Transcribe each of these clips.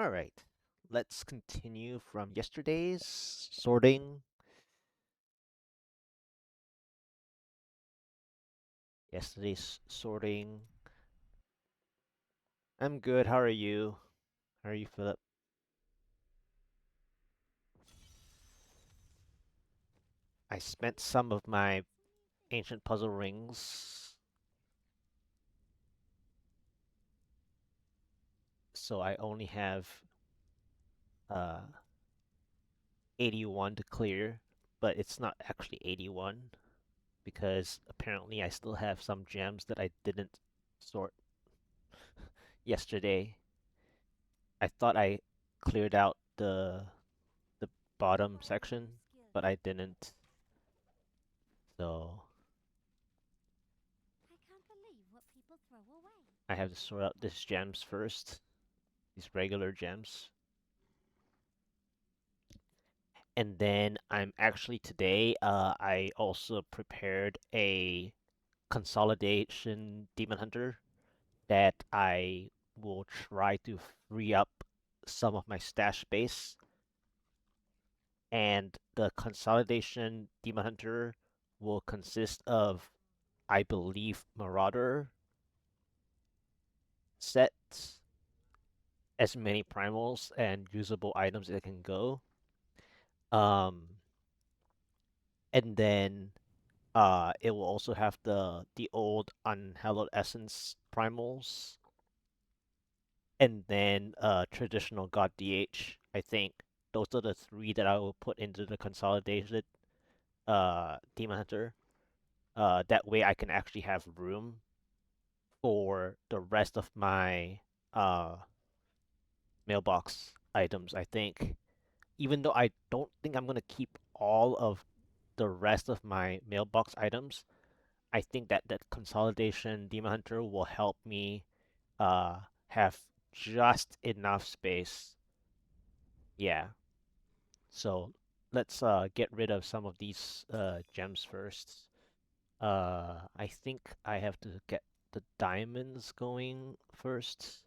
All right, let's continue from yesterday's sorting. Yesterday's sorting. I'm good. How are you? How are you, Philip? I spent some of my ancient puzzle rings, so I only have uh 81 to clear, but it's not actually 81 because apparently I still have some gems that I didn't sort yesterday. I thought I cleared out the bottom section, but I didn't. So I have to sort out these gems first, these regular gems. And then I'm actually today, I also prepared a consolidation demon hunter that I will try to free up some of my stash space. And the consolidation demon hunter will consist of, I believe, Marauder sets, as many primals and usable items that can go. Um, and then it will also have the old unhallowed essence primals, and then traditional god DH. I think those are the three that I will put into the consolidated demon hunter. That way I can actually have room for the rest of my uh mailbox items. I think, even though I don't think I'm gonna keep all of the rest of my mailbox items, I think that that consolidation demon hunter will help me have just enough space. Yeah. So let's get rid of some of these gems first. I think I have to get the diamonds going first.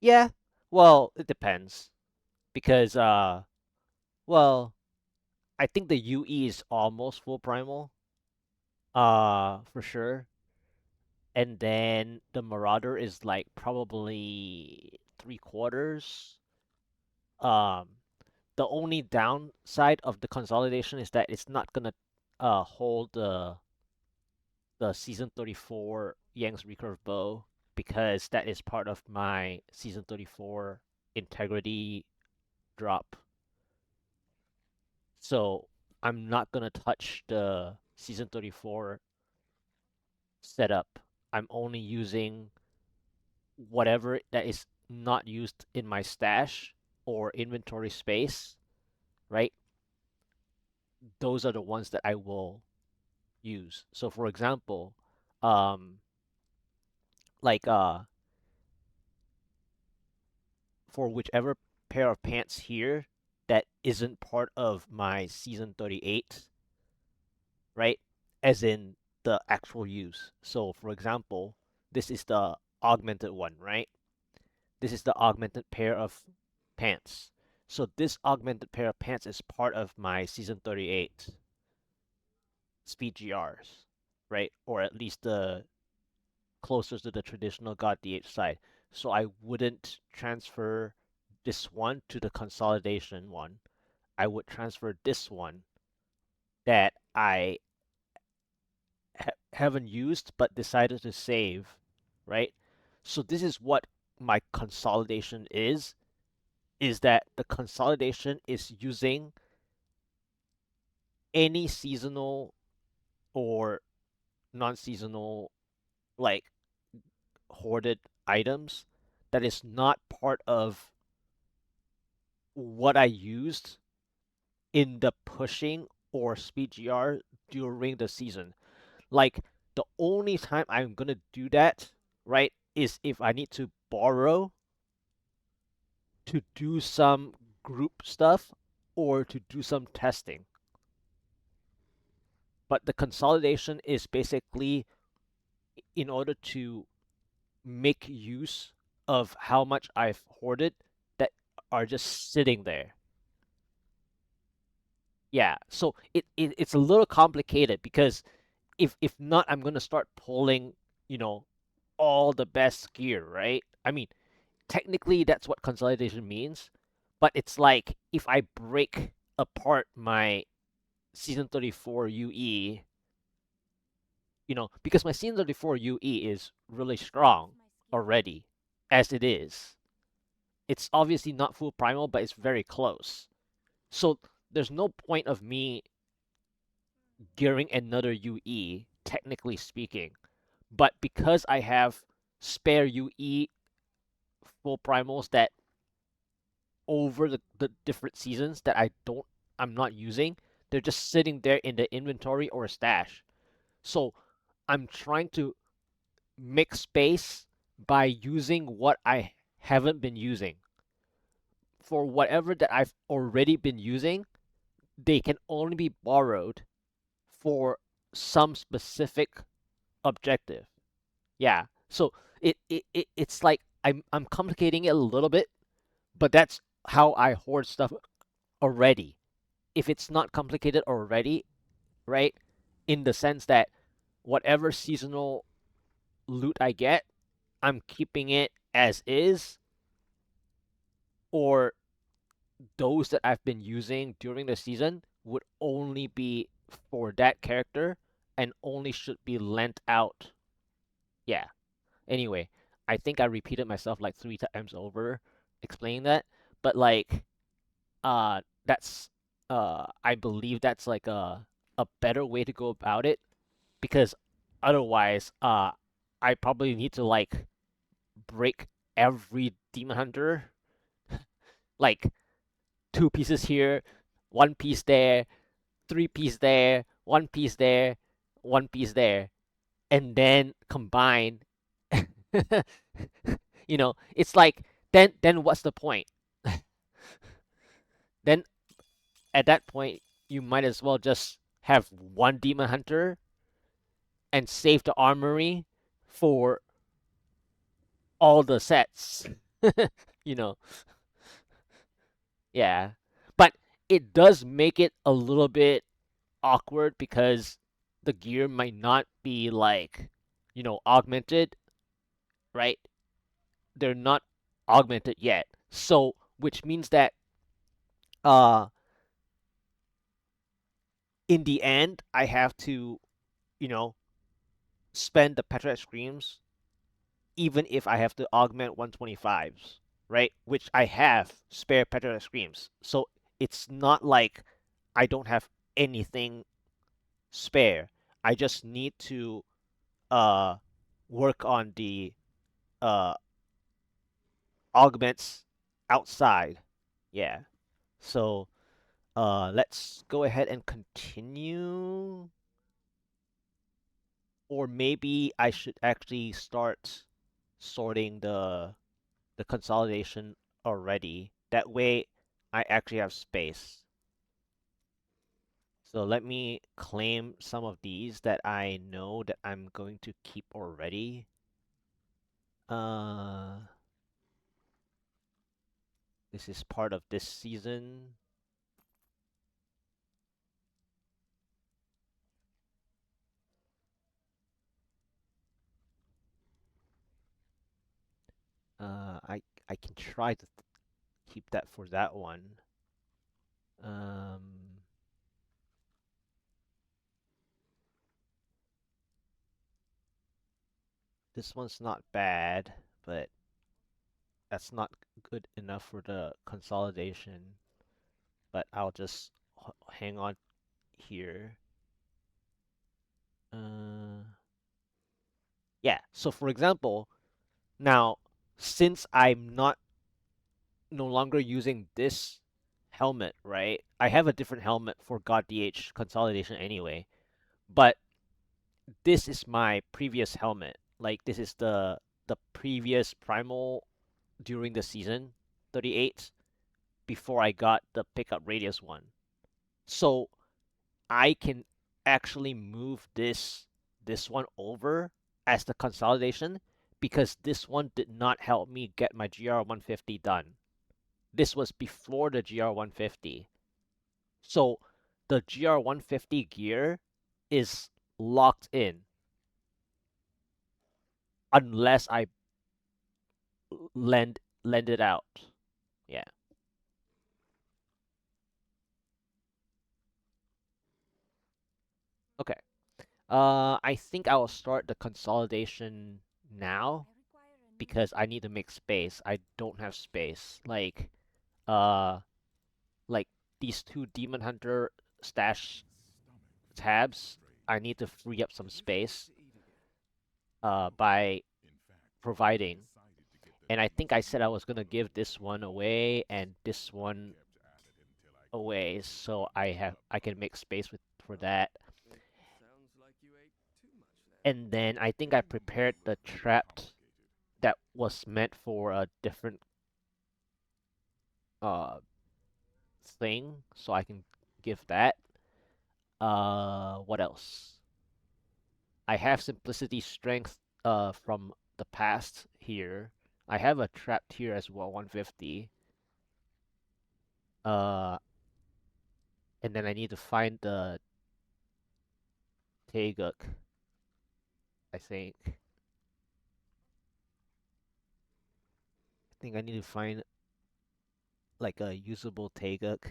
Yeah. Well, it depends because well, I think the UE is almost full primal. For sure. And then the Marauder is like probably three quarters. Um, the only downside of the consolidation is that it's not gonna hold the season 34 Yang's recurve bow because that is part of my season 34 integrity drop. So I'm not gonna touch the season 34 setup. I'm only using whatever that is not used in my stash or inventory space, right? Those are the ones that I will use. So for example, um like for whichever pair of pants here that isn't part of my season 38, right? As in the actual use. So for example, this is the augmented one, right? This is the augmented pair of pants. So this augmented pair of pants is part of my season 38 speed GRs, right? Or at least the closer to the traditional God DH side. So I wouldn't transfer this one to the consolidation one. I would transfer this one that I haven't used but decided to save, right? So this is what my consolidation is that the consolidation is using any seasonal or non-seasonal like hoarded items that is not part of what I used in the pushing or speed GR during the season. Like the only time I'm gonna do that, right, is if I need to borrow to do some group stuff or to do some testing. But the consolidation is basically in order to make use of how much I've hoarded that are just sitting there. Yeah, so it's a little complicated because if not, I'm gonna start pulling, you know, all the best gear, right? I mean, technically that's what consolidation means, but it's like if I break apart my season 34 UE, because my season 34 UE is really strong already as it is. It's obviously not full primal, but it's very close. So there's no point of me gearing another UE, technically speaking. But because I have spare UE full primals that over the different seasons that I'm not using, they're just sitting there in the inventory or stash. So I'm trying to make space by using what I haven't been using. For whatever that I've already been using, they can only be borrowed for some specific objective. Yeah. So it's like I'm complicating it a little bit, but that's how I hoard stuff already. If it's not complicated already, right? In the sense that whatever seasonal loot I get, I'm keeping it as is, or those that I've been using during the season would only be for that character and only should be lent out. Yeah. Anyway, I think I repeated myself like 3 times over explaining that, but like that's I believe that's like a better way to go about it because otherwise I probably need to like break every demon hunter like 2 pieces here, 1 piece there, 3 piece there, 1 piece there, 1 piece there, and then combine. It's like then what's the point? Then at that point you might as well just have one demon hunter and save the armory for all the sets. you know, yeah. But it does make it a little bit awkward because the gear might not be like, augmented, right? They're not augmented yet. So, which means that uh in the end I have to, you know, spend the Petra Screams even if I have to augment 125s, right? Which I have spare Petra Screams. So it's not like I don't have anything spare. I just need to uh work on the uh augments outside. Yeah. So let's go ahead and continue. Or maybe I should actually start sorting the consolidation already. That way I actually have space. So let me claim some of these that I know that I'm going to keep already. Uh, this is part of this season. I can try to keep that for that one. Um, this one's not bad, but that's not good enough for the consolidation. But I'll just hang on here. Uh, yeah. So for example, now since I'm not no longer using this helmet, right? I have a different helmet for God DH consolidation anyway. But this is my previous helmet. Like this is the previous primal during the season 38 before I got the pickup radius one. So I can actually move this one over as the consolidation because this one did not help me get my GR150 done. This was before the GR150. So the GR150 gear is locked in unless I lend it out. Yeah. Okay. I think I will start the consolidation now because I need to make space. I don't have space. Uh, like these two Demon Hunter stash tabs, I need to free up some space by providing. And I think I said I was gonna give this one away and this one away, so I can make space for that. And then I think I prepared the trapped that was meant for a different uh thing, so I can give that. What else? I have simplicity strength from the past here. I have a trapped here as well, 150. Uh, and then I need to find the Taeguk, I think. I think I need to find like a usable Taeguk.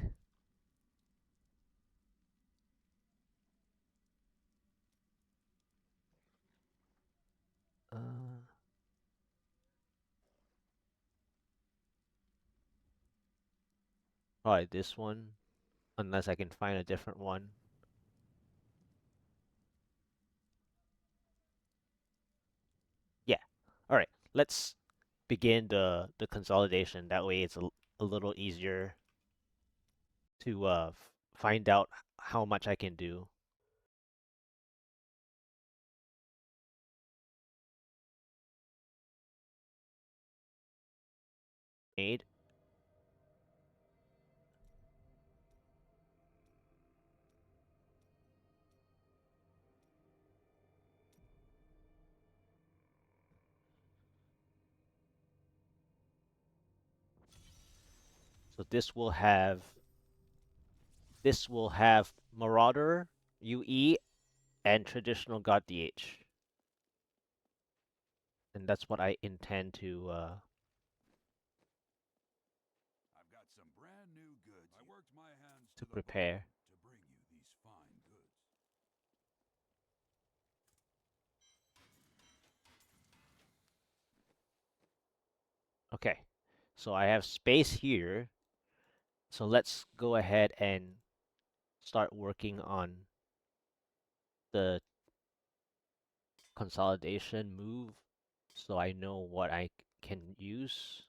Uh, Probably this one, unless I can find a different one. Yeah. All right. Let's begin the consolidation. That way, it's a little easier to find out how much I can do. Made. So this will have Marauder, UE, and traditional God DH, and that's what I intend to prepare. Okay, so I have space here. So let's go ahead and start working on the consolidation move so I know what I can use.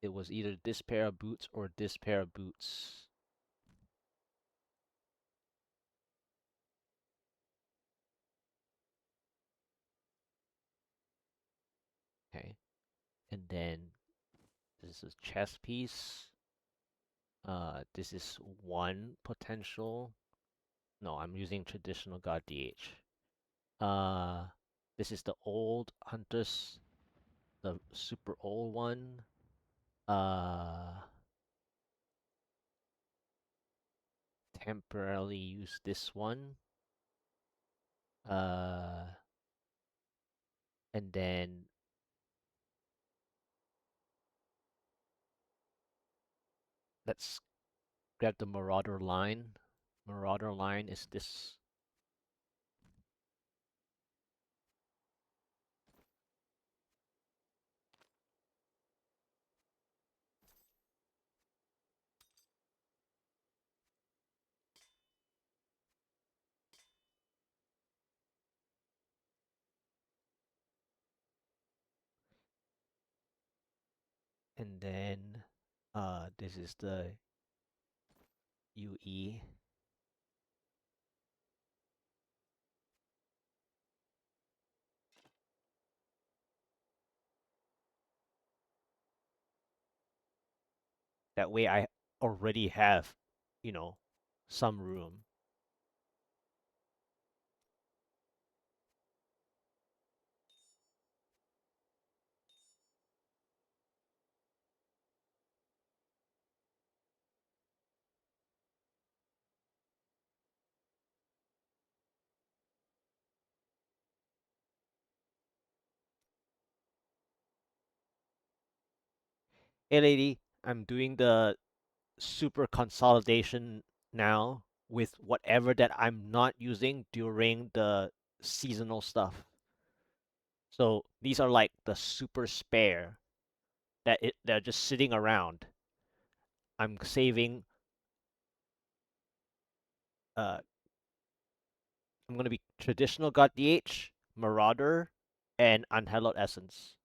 It was either this pair of boots or this pair of boots. Okay, and then this is a chess piece. This is one potential. No, I'm using traditional God DH. Uh, this is the old Hunters, the super old one. Uh, Temporarily use this one. Uh, and then let's grab the Marauder line. Marauder line is this. And then this is the UE. That way I already have, you know, some room. Hey lady, I'm doing the super consolidation now with whatever that I'm not using during the seasonal stuff. So these are like the super spare they're just sitting around. I'm saving uh I'm gonna be traditional got DH, Marauder, and Unhallowed Essence.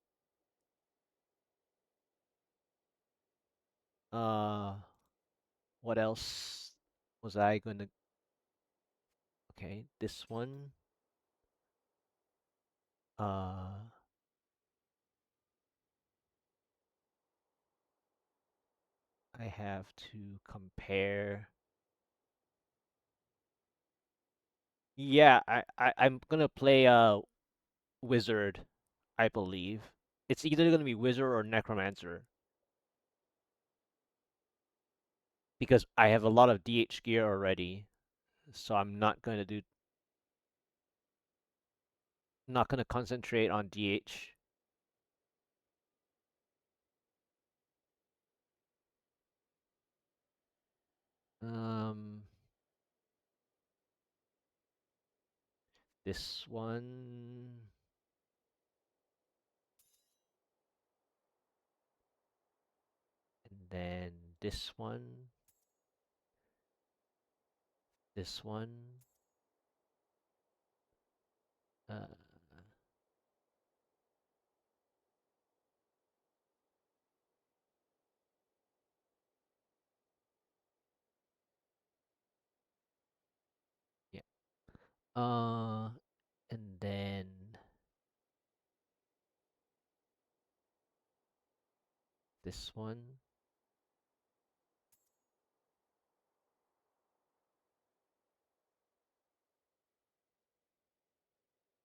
Uh what else was I gonna okay, this one. Uh I have to compare. Yeah, I'm gonna play wizard, I believe. It's either gonna be wizard or necromancer because I have a lot of DH gear already, so I'm not gonna concentrate on DH. Um, this one, and then this one, this one. Uh, yeah. Uh, and then this one.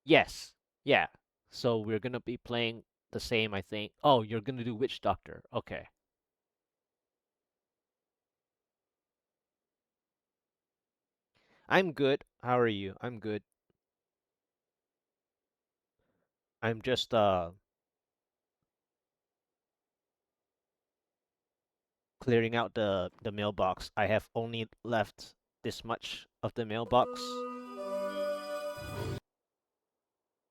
Yes. Yeah. So we're gonna be playing the same, I think. Oh, you're gonna do Witch Doctor. Okay. I'm good. How are you? I'm good. I'm just clearing out the mailbox. I have only left this much of the mailbox.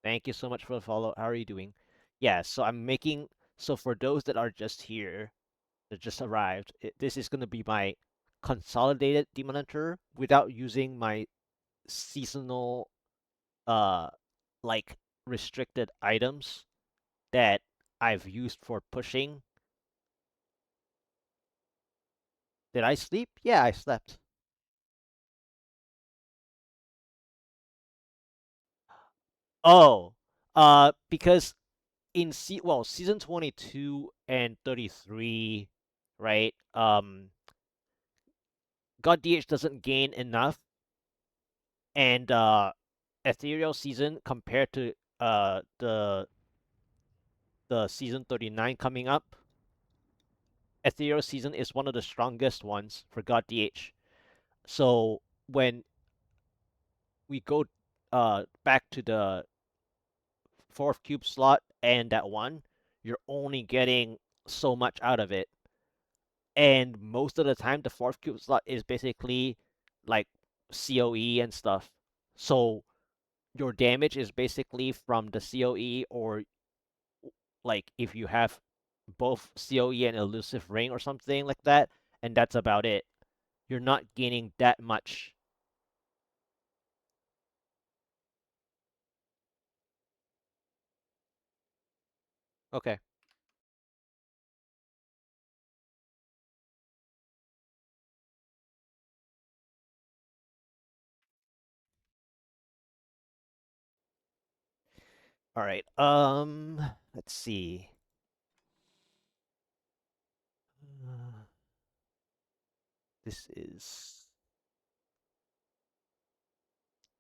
Thank you so much for the follow. How are you doing? Yeah, so I'm making so for those that are just here, that just arrived, this is gonna be my consolidated demon hunter without using my seasonal uh like restricted items that I've used for pushing. Did I sleep? Yeah, I slept. Oh, because season 22 and 33, right? God DH doesn't gain enough, and Ethereal season compared to the season 39 coming up, Ethereal season is one of the strongest ones for God DH. So when we go back to the fourth cube slot and that one, you're only getting so much out of it. And most of the time, the fourth cube slot is basically like COE and stuff. So your damage is basically from the COE, or like if you have both COE and elusive ring or something like that, and that's about it. You're not gaining that much. Okay. All right. Let's see. Uh, this is.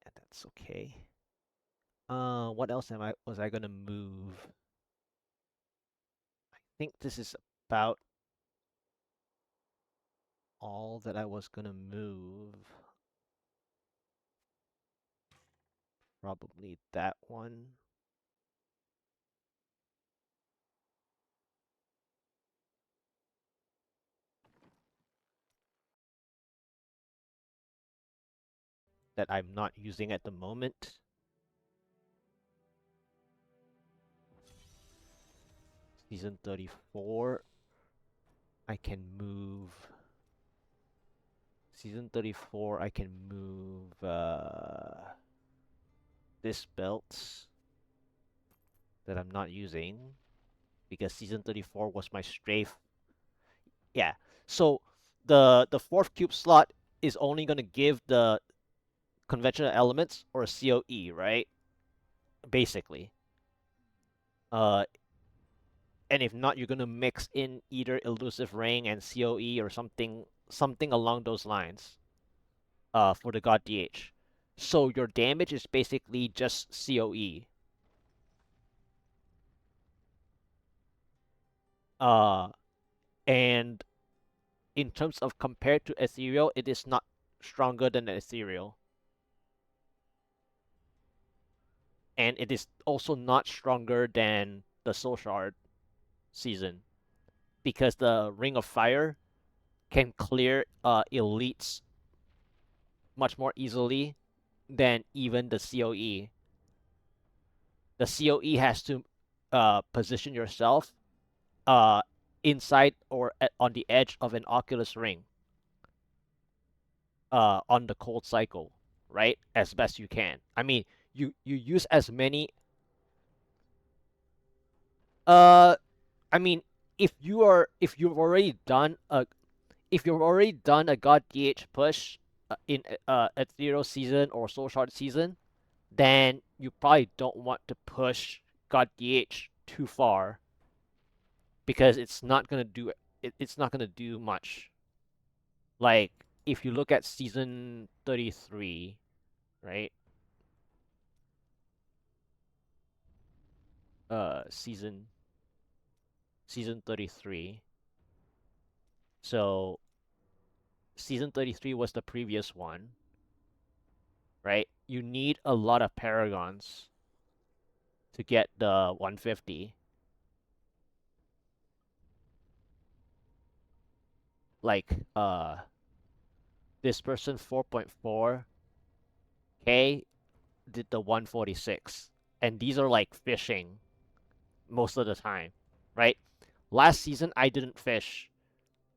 Yeah, that's okay. What else was I gonna move? I think this is about all that I was gonna move. Probably that one. That I'm not using at the moment. Season 34. I can move. Season 34, I can move this belt that I'm not using because season 34 was my strafe. Yeah. So the fourth cube slot is only gonna give the conventional elements or a COE, right? Basically. Uh, and if not, you're gonna mix in either elusive ring and COE or something along those lines. For the god DH. So your damage is basically just COE. Uh, and in terms of compared to ethereal, it is not stronger than the ethereal, and it is also not stronger than the soul shard season because the ring of fire can clear elites much more easily than even the COE. The COE has to position yourself uh, inside or on the edge of an Oculus ring on the cold cycle, right? As best you can. I mean, you use as many. Uh, I mean, if you've already done a God DH push in Ethereal season or Soul Shard season, then you probably don't want to push God DH too far because it's not gonna do much. Like if you look at season 33, right? Season 33. So season 33 was the previous one, right? You need a lot of paragons to get the 150. Like this person 4.4K did the 146. And these are like fishing most of the time, right? Last season I didn't fish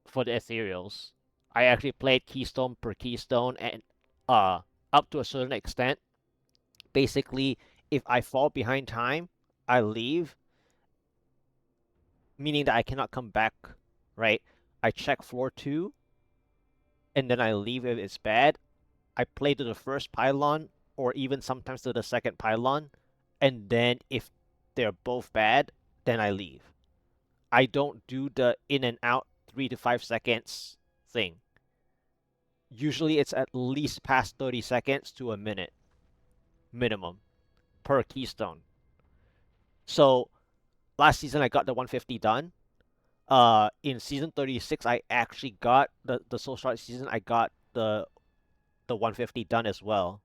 for the ethereals. I actually played keystone per keystone and uh up to a certain extent. Basically, if I fall behind time, I leave, meaning that I cannot come back, right? I check floor 2 and then I leave if it's bad. I play to the first pylon or even sometimes to the second pylon, and then if they're both bad, then I leave. I don't do the in and out 3 to 5 seconds thing. Usually it's at least past 30 seconds to a minute minimum per keystone. So last season I got the 150 done. In season 36 I actually got the Soul Strike season I got the 150 done as well.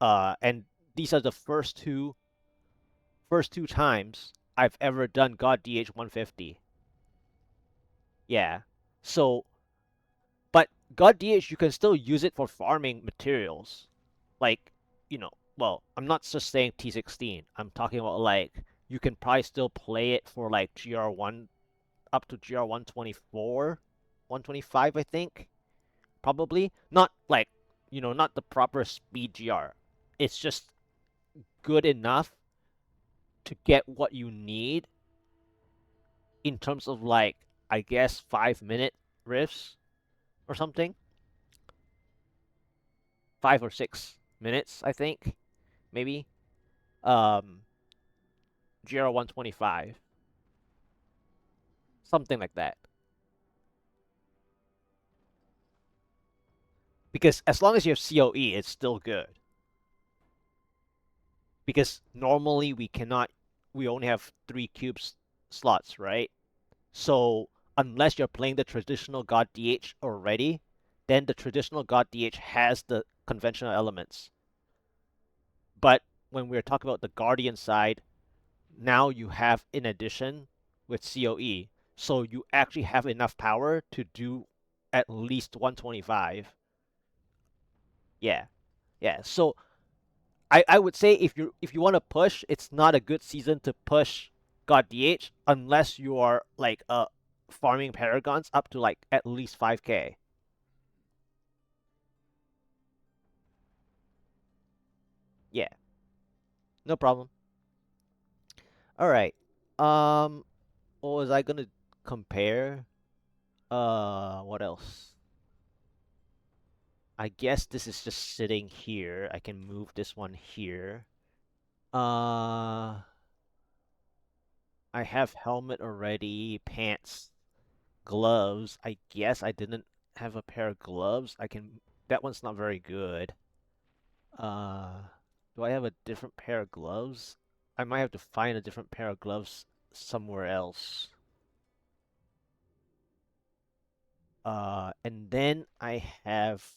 And these are the first two times I've ever done God DH 150. Yeah. So, but God DH, you can still use it for farming materials. Like, well, I'm not just saying T16. I'm talking about like, you can probably still play it for like GR1 up to GR 124, 125, I think. Probably. Not like, not the proper speed GR. It's just good enough to get what you need in terms of like I guess 5 minute riffs or something, 5 or 6 minutes I think maybe. Um, GR125, something like that. Because as long as you have COE, it's still good. Because normally we only have 3 cubes slots, right? So unless you're playing the traditional God DH already, then the traditional God DH has the conventional elements. But when we're talking about the Guardian side, now you have in addition with COE. So you actually have enough power to do at least 125. Yeah. Yeah. So I would say if you want to push, it's not a good season to push God DH unless you are like farming paragons up to like at least 5k. Yeah, no problem. All right. Um, what was I gonna compare? What else? I guess this is just sitting here. I can move this one here. Uh, I have helmet already, pants, gloves. I guess I didn't have a pair of gloves. I can. That one's not very good. Uh, do I have a different pair of gloves? I might have to find a different pair of gloves somewhere else. And then I have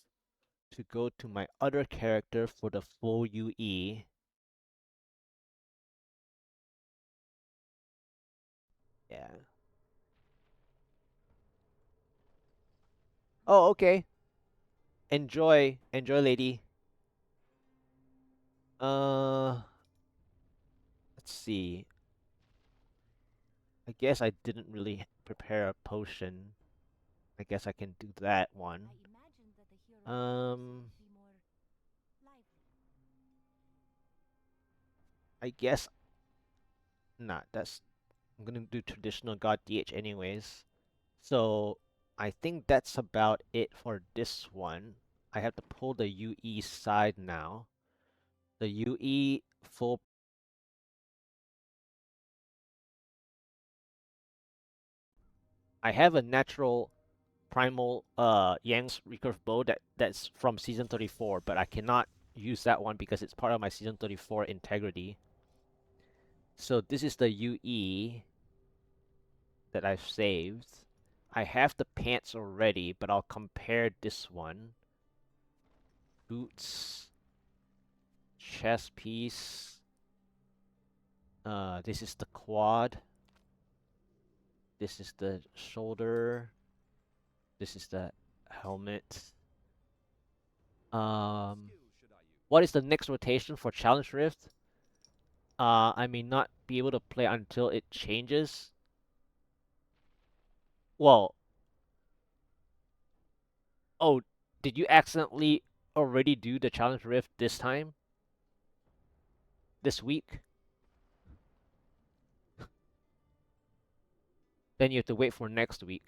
to go to my other character for the full UE. Yeah. Oh, okay. Enjoy, enjoy, lady. Uh, let's see. I guess I didn't really prepare a potion. I guess I can do that one. Um, I guess not. That's I'm gonna do traditional God DH anyways. So I think that's about it for this one. I have to pull the UE side now. The UE full. I have a natural primal Yang's recurve bow that's from season 34, but I cannot use that one because it's part of my season 34 integrity. So this is the UE that I've saved. I have the pants already, but I'll compare this one. Boots, chest piece. This is the quad. This is the shoulder. This is the helmet. Um, what is the next rotation for Challenge Rift? I may not be able to play until it changes. Well, oh, did you accidentally already do the Challenge Rift this time? This week? Then you have to wait for next week.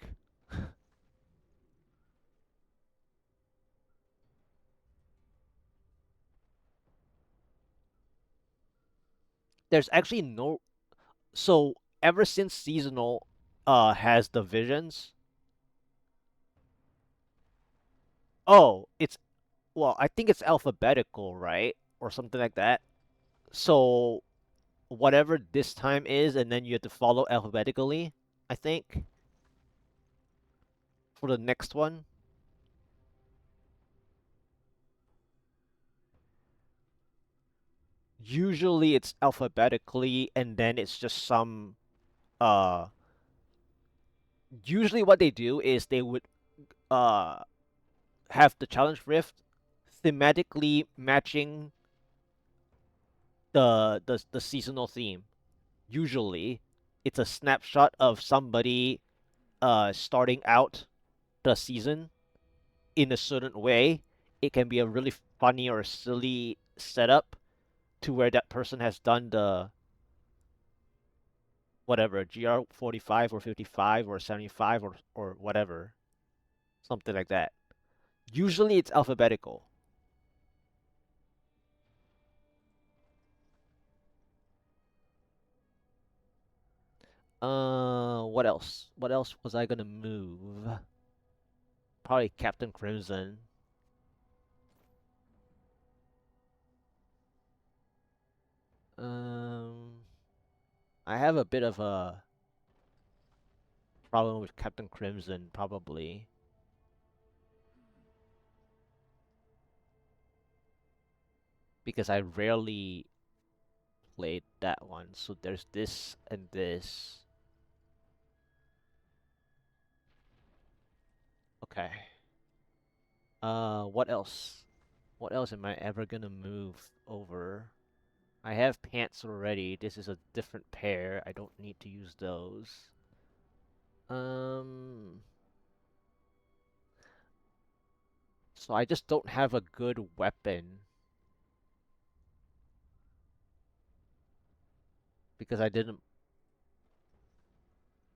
There's actually no. So ever since seasonal has the visions. Oh, it's well, I think it's alphabetical, right? Or something like that. So whatever this time is, and then you have to follow alphabetically, I think, for the next one. Usually it's alphabetically, and then it's just some uh usually what they do is they would uh have the challenge rift thematically matching the seasonal theme. Usually it's a snapshot of somebody starting out the season in a certain way. It can be a really funny or silly setup to where that person has done the whatever GR 45 or 55 or 75 or whatever, something like that. Usually it's alphabetical. What else? What else was I gonna move? Probably Captain Crimson. Um, I have a bit of a problem with Captain Crimson, probably because I rarely played that one. So there's this and this. Okay. What else? What else am I ever gonna move over? I have pants already. This is a different pair. I don't need to use those. Um, so I just don't have a good weapon because I didn't.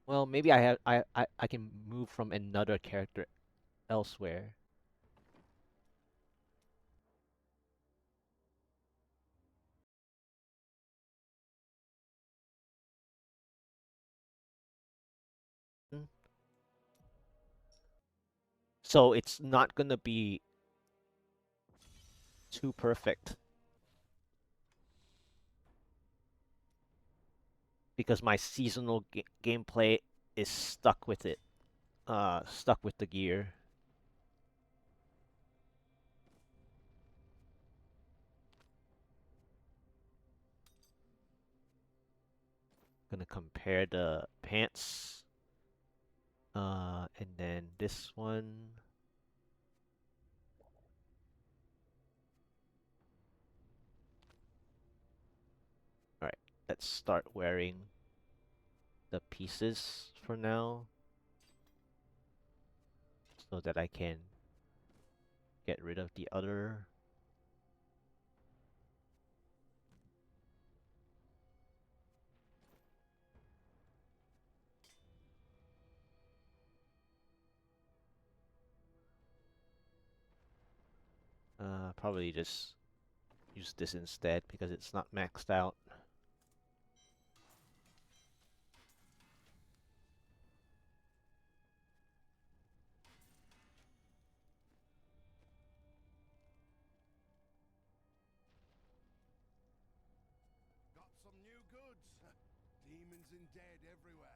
Well, maybe I have. I can move from another character elsewhere. Mm. So it's not gonna be too perfect because my seasonal gameplay is stuck with it. Stuck with the gear. Gonna compare the pants. And then this one. All right, let's start wearing the pieces for now so that I can get rid of the other. Probably just use this instead because it's not maxed out. Got some new goods. Demons and dead everywhere.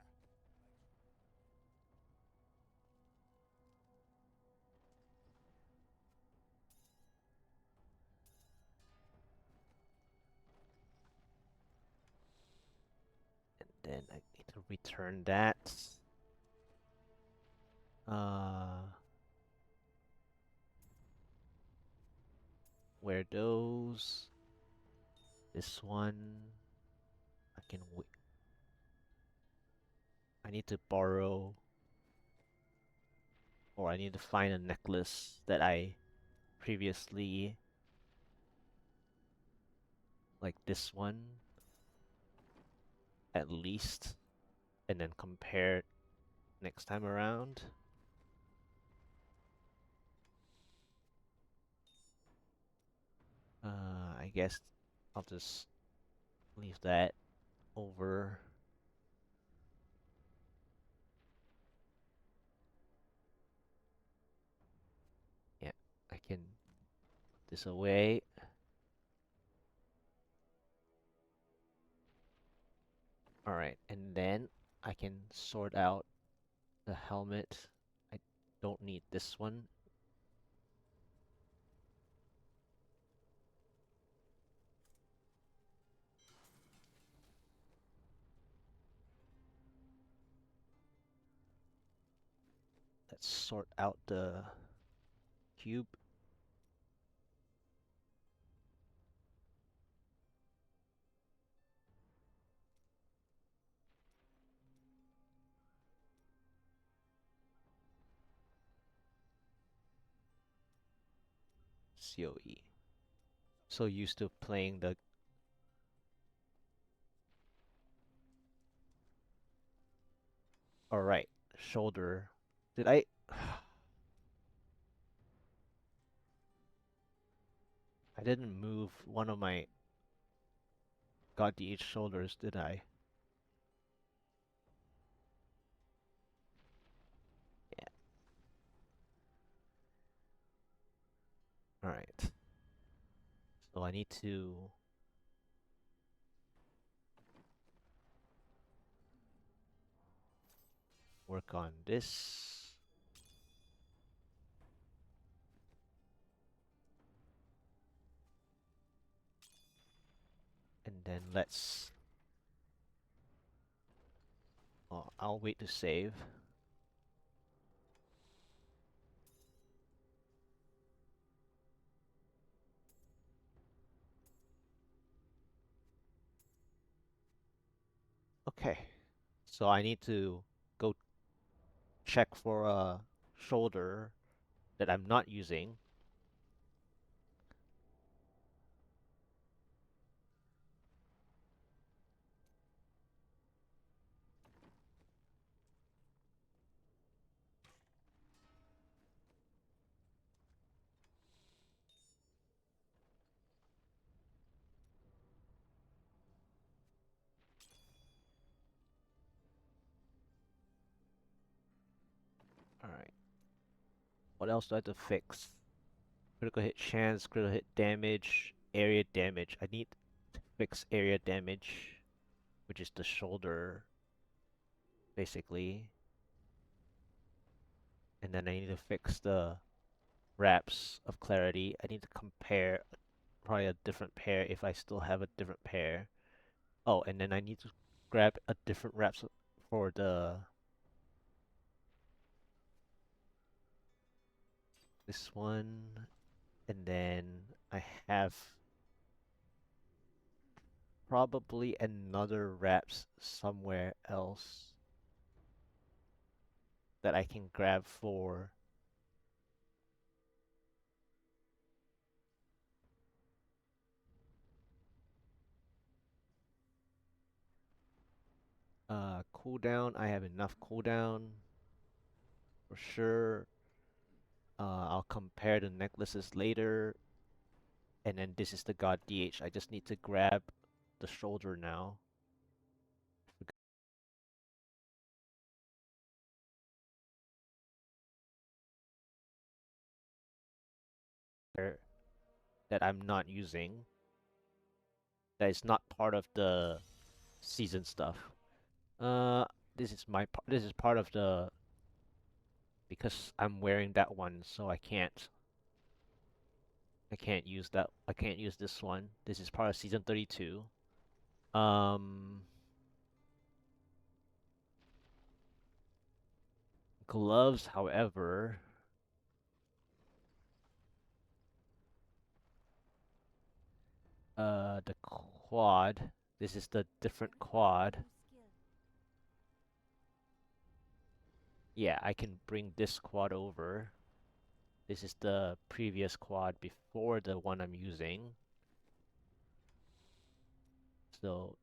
Then I need to return that. Uh, wear those. This one. I can. I need to borrow, or I need to find a necklace that I previously, like this one, at least, and then compare it next time around. I guess I'll just leave that over. Yeah, I can put this away. Alright, and then I can sort out the helmet. I don't need this one. Let's sort out the cube. COE. So used to playing the. Alright, shoulder. Did I? I didn't move one of my God DH shoulders, did I? All right. So I need to work on this. And then let's... Oh, I'll wait to save. Okay. So I need to go check for a shoulder that I'm not using. All right. What else do I have to fix? Critical hit chance, critical hit damage, area damage. I need to fix area damage, which is the shoulder, basically. And then I need to fix the wraps of clarity. I need to compare probably a different pair if I still have a different pair. Oh, and then I need to grab a different wraps for the this one, and then I have probably another wraps somewhere else that I can grab for cooldown. I have enough cooldown for sure. I'll compare the necklaces later, and then this is the god DH. I just need to grab the shoulder now. That I'm not using. That is not part of the season stuff. Uh, this is this is part of the because I'm wearing that one, so I can't use that. I can't use this one. This is part of season 32. Um, gloves, however, the quad. This is the I different require a quad. new skill. Yeah, I can bring this quad over. This is the previous quad before the one I'm using. So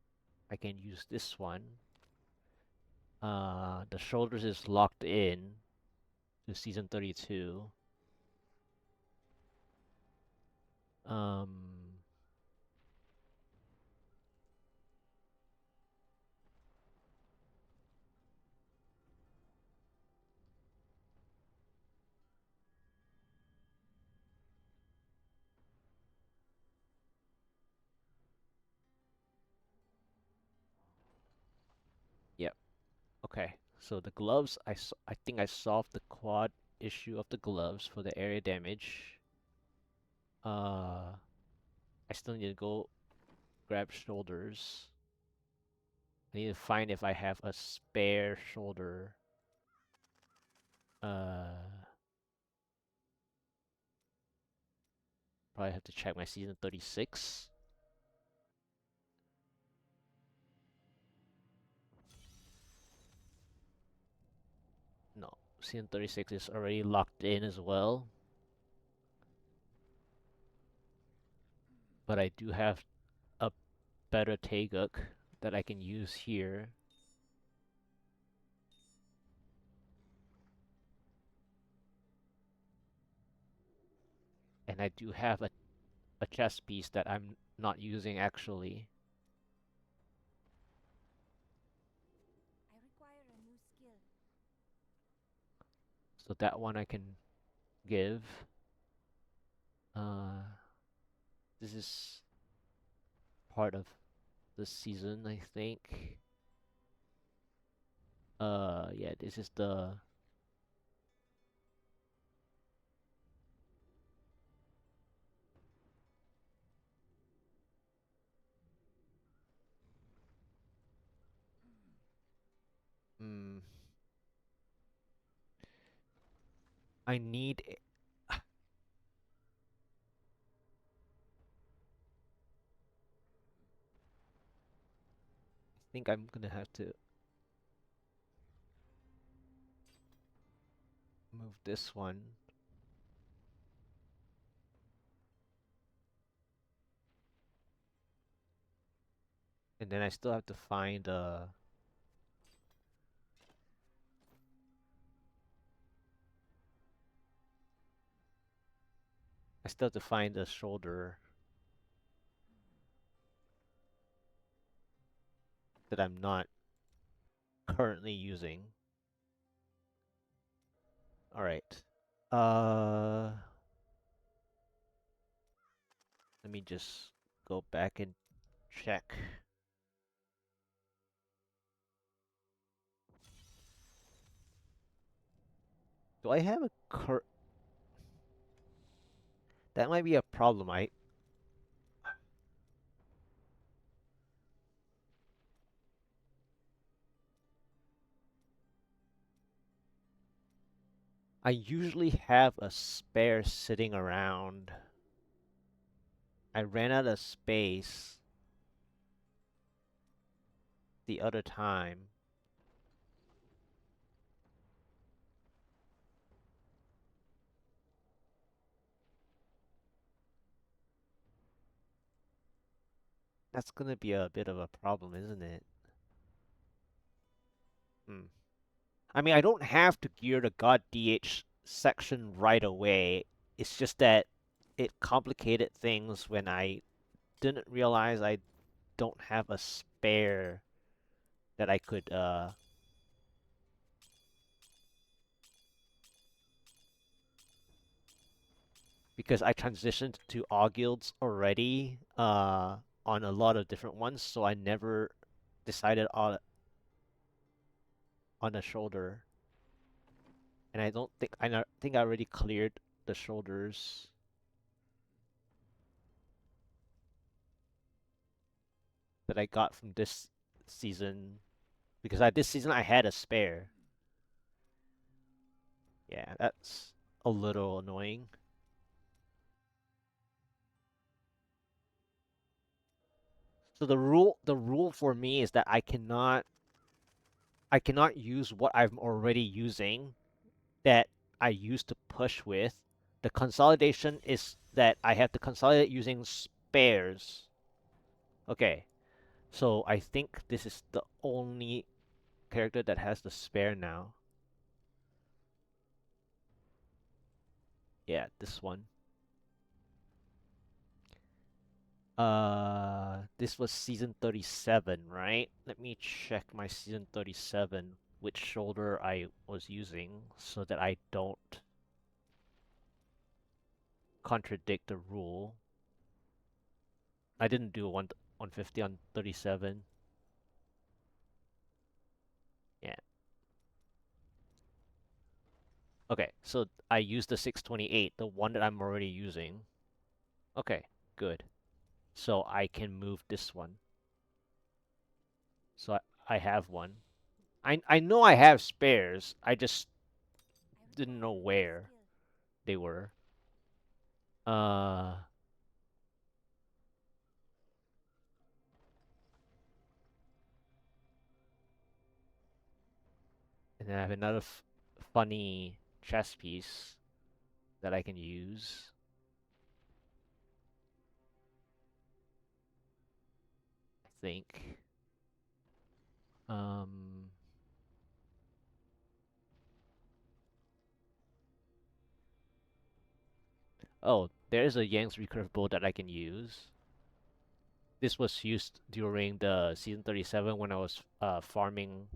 I can use this one. The shoulders is locked in to season 32. Um, yep. Okay. So the gloves, I think I solved the quad issue of the gloves for the area damage. I still need to go grab shoulders. I need to find if I have a spare shoulder. Uh, Probably have to check my season 36. No, season 36 is already locked in as well. But I do have a better Taeguk that I can use here. And I do have a chest piece that I'm not using actually. I require a new skill. So that one I can give. Uh, this is part of the season, I think. Yeah, this is the. Hmm. I need. I think I'm gonna have to move this one, and then I still have to find. I still have to find a shoulder that I'm not currently using. All right. Uh, Let me just go back and check. Do I have a cur? That might be a problem. I usually have a spare sitting around. I ran out of space the other time. That's gonna be a bit of a problem, isn't it? Hmm. I mean, I don't have to gear the God DH section right away. It's just that it complicated things when I didn't realize I don't have a spare that I could because I transitioned to all guilds already on a lot of different ones, so I never decided on a shoulder, and I don't think I not, think I already cleared the shoulders that I got from this season because this season I had a spare. Yeah, that's a little annoying. So the rule for me is that I cannot use what I'm already using that I used to push with. The consolidation is that I have to consolidate using spares. Okay, so I think this is the only character that has the spare now. Yeah, this one. This was season 37, right? Let me check my season 37, which shoulder I was using so that I don't contradict the rule. I didn't do 150 on 37. Yeah. Okay, so I used the 628, the one that I'm already using. Okay, good. So I can move this one. So I have one. I know I have spares. I just I didn't require know a new where skill. they were. Uh, and then I have another funny chess piece that I can use. I think. Um. Oh, there's a Yang's recurve bow that I can use. This was used during the season 37 when I was farming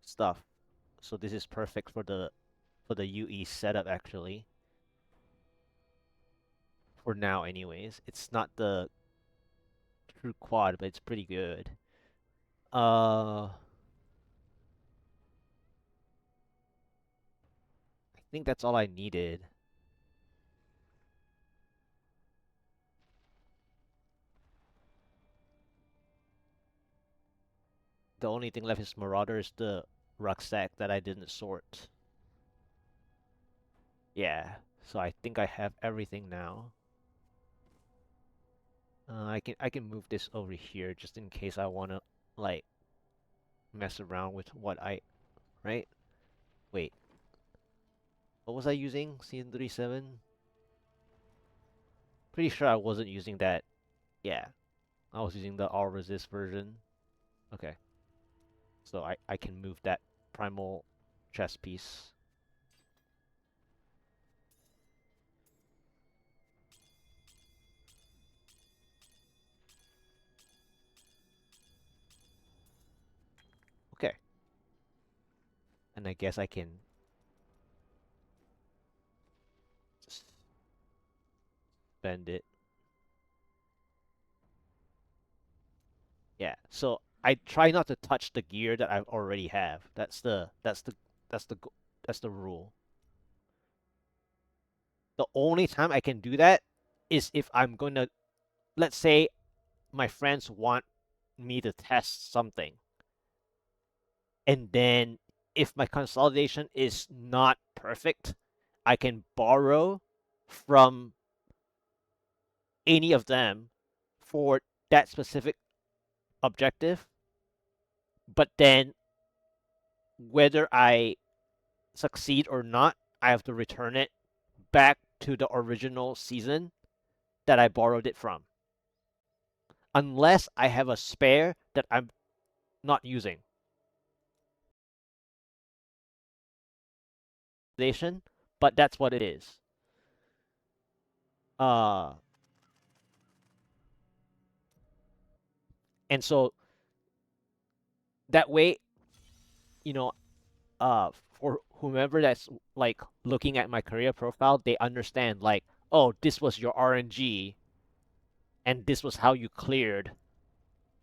stuff. So this is perfect for the UE setup actually. for now anyways. It's not the true quad, but it's pretty good. I think that's all I needed. The only thing left is Marauder is the rucksack that I didn't sort. Yeah, so I think I have everything now. I can move this over here just in case I wanna like mess around with what I right. Wait, what was I using? Season 37? Pretty sure I wasn't using that. Yeah, I was using the all resist version. Okay, so I can move that primal chess piece. Okay, and I guess I can spend it. Yeah, so I try not to touch the gear that I already have. That's the that's the rule. The only time I can do that is if I'm going to, let's say my friends want me to test something, and then if my consolidation is not perfect, I can borrow from any of them for that specific objective, but then whether I succeed or not, I have to return it back to the original season that I borrowed it from, unless I have a spare that I'm not using. But that's what it is. Uh, and so that way, you know, for whomever that's like looking at my career profile, they understand like, oh, this was your RNG, and this was how you cleared,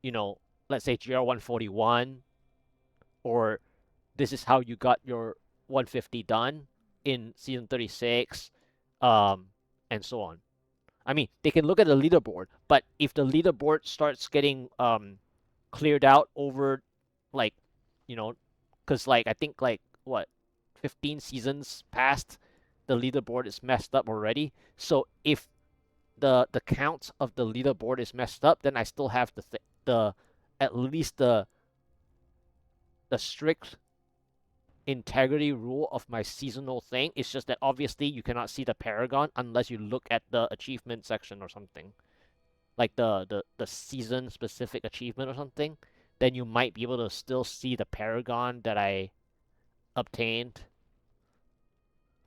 you know, let's say GR141, or this is how you got your 150 done in season 36, um, and so on. I mean, they can look at the leaderboard, but if the leaderboard starts getting cleared out over like, you know, because like I think like what 15 seasons past, the leaderboard is messed up already. So if the count of the leaderboard is messed up, then I still have the at least the strict integrity rule of my seasonal thing. It's just that obviously you cannot see the paragon unless you look at the achievement section or something, like the season specific achievement or something. Then you might be able to still see the paragon that I obtained.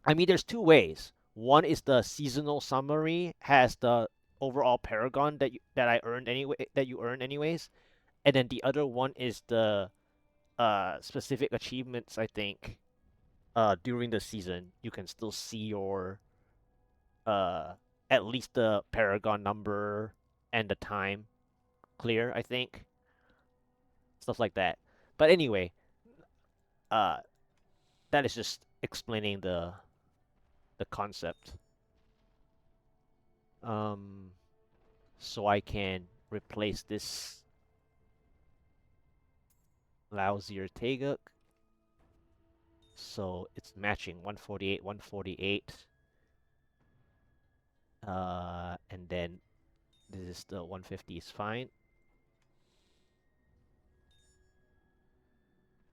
I mean, there's two ways. One is the seasonal summary has the overall paragon that I earned anyway, that you earn anyways, and then the other one is the specific achievements. I think during the season you can still see your uh at least the paragon number and the time clear. I think stuff like that. But anyway, uh, that is just explaining the concept. Um, so I can replace this lousier Taeguk. So it's matching 148, 148. And then this is the 150 is fine.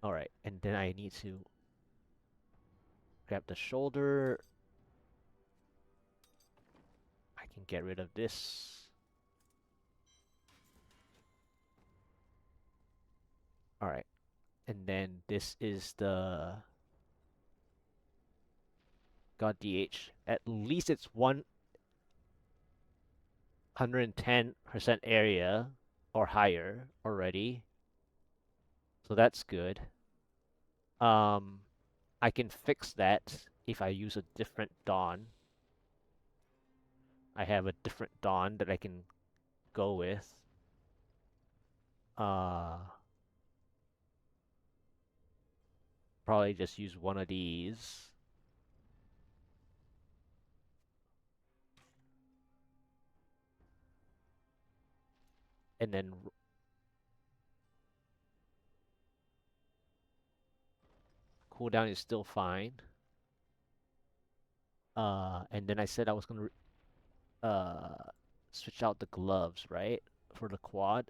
All right, and then I need to grab the shoulder. I can get rid of this. All right, and then this is the God DH. At least it's 110% area or higher already. So that's good. Um, I can fix that if I use a different Dawn. I have a different Dawn that I can go with. Uh, Probably just use one of these. And then cooldown is still fine. And then I said I was gonna switch out the gloves, right? For the quad.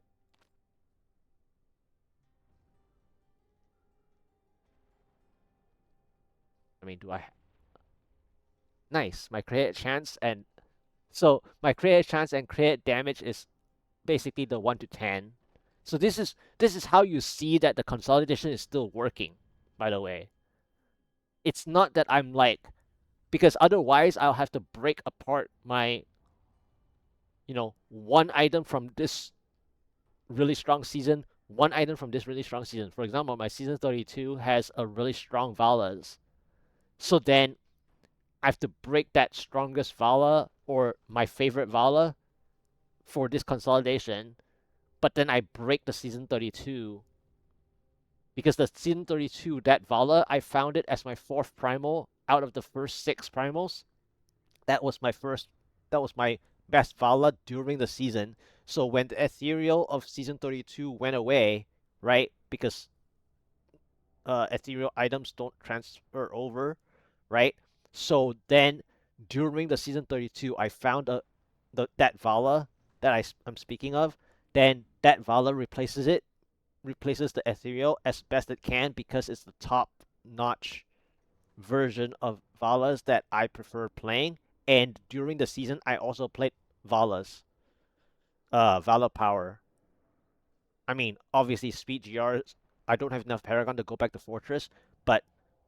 I mean, do I? Nice. My crit chance and so my crit chance and crit damage is basically the 1 to 10. So this is how you see that the consolidation is still working. By the way, it's not that I'm like because otherwise I'll have to break apart my one item from this really strong season, one item from this really strong season. For example, my season 32 has a really strong Valas. So then I have to break that strongest Vala or my favorite Vala for this consolidation, but then I break the season 32 because the season 32, that Vala, I found it as my fourth primal out of the first six primals. That was my first, that was my best Vala during the season. So when the ethereal of season 32 went away, right? Because ethereal items don't transfer over, right? So then during the season 32, I found that Vala that I'm speaking of. Then that Vala replaces the ethereal as best it can because it's the top notch version of Valas that I prefer playing. And during the season, I also played Valas, Vala Power. I mean, obviously, speed GRs. I don't have enough Paragon to go back to Fortress, but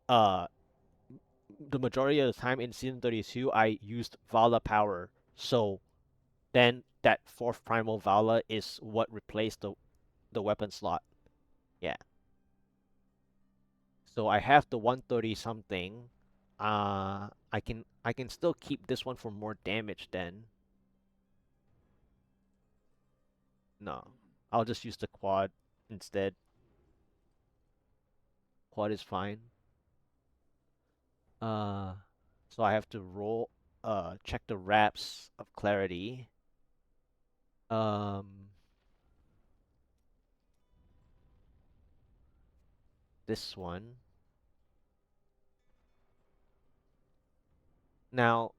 uh, the majority of the time in season 32, I used Vala Power. So then that fourth primal Vala is what replaced the weapon slot. Yeah. So I have the 130 something. I can still keep this one for more damage then. No. I'll just use the quad instead. Quad is fine. Uh so I have to check the wraps of clarity. Um this one. Now,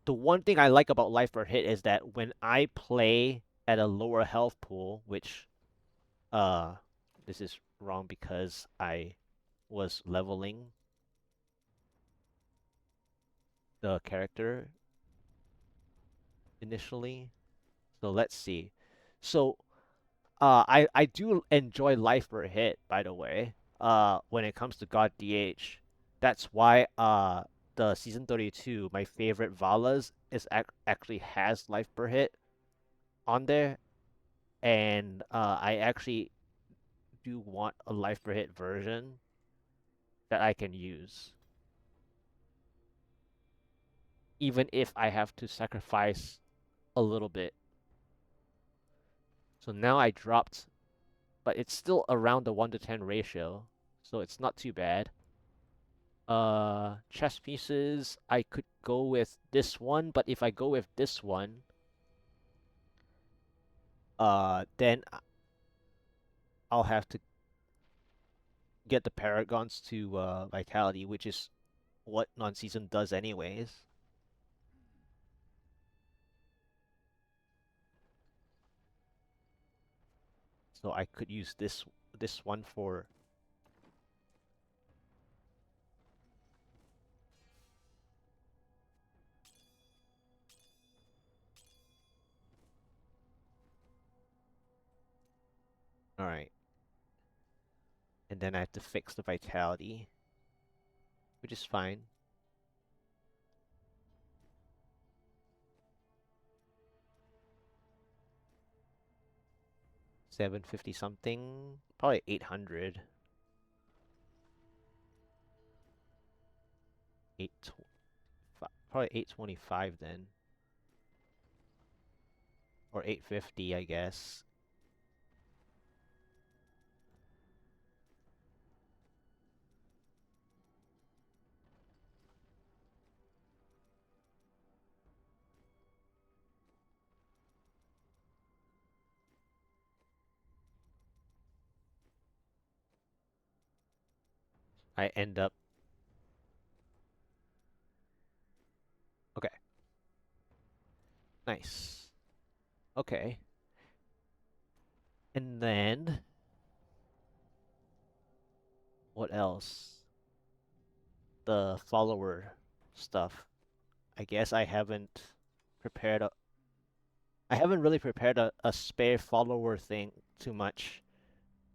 the one thing I like about life per hit is that when I play at a lower health pool, which uh this is wrong because I was leveling the character initially. So let's see. So I do enjoy life per hit, by the way. When it comes to God DH, that's why the season 32, my favorite Valas is actually has life per hit on there, and I actually do want a life per hit version that I can use, even if I have to sacrifice a little bit. So now I dropped, but it's still around the 1 to 10 ratio, so it's not too bad. Chess pieces, I could go with this one, but if I go with this one, then I'll have to get the paragons to vitality, which is what non-season does anyways. So I could use this one for. All right, and then I have to fix the vitality, which is fine. 750 something, probably 800. 8 probably 825 then. or 850, I guess. I end up okay. Nice. Okay. And then what else? The follower stuff. I guess I haven't really prepared a spare follower thing too much.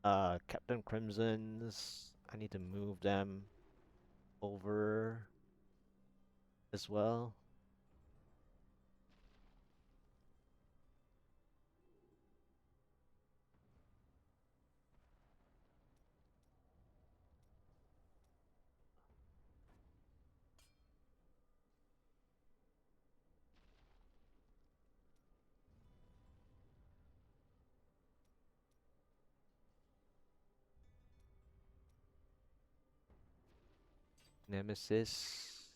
Captain Crimson's I need to move them over as well. Nemesis.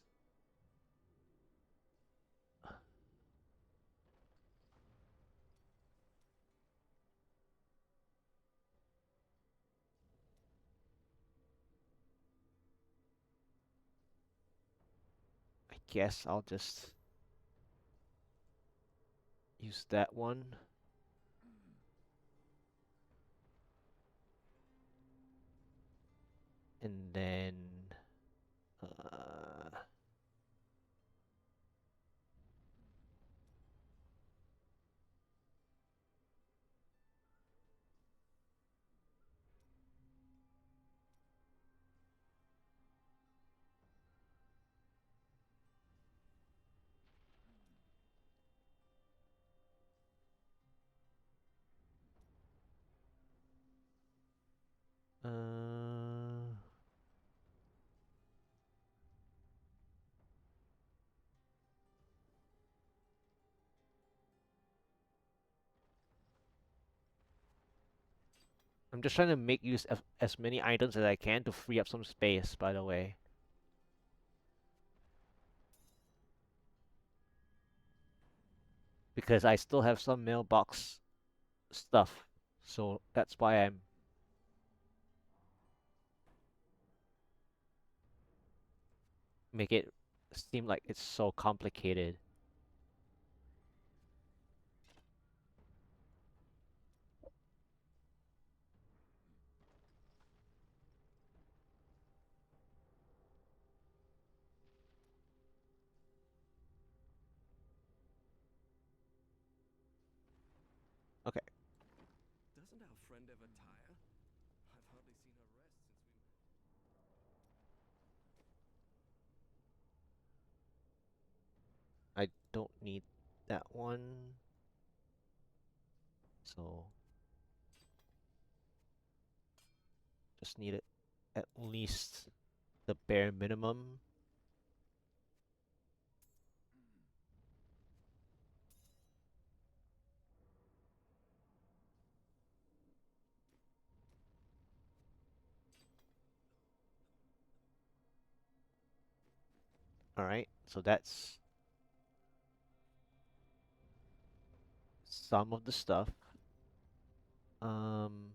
I guess I'll just use that one. And then uh, uh, I'm just trying to make use of as many items as I can to free up some space, by the way. Because I still have some mailbox stuff. So that's why I'm make it seem like it's so complicated. Okay, Doesn't our friend ever tire? I've hardly seen her rest since we met. I don't need that one. So just need it at least the bare minimum. All right, so that's some of the stuff. Um,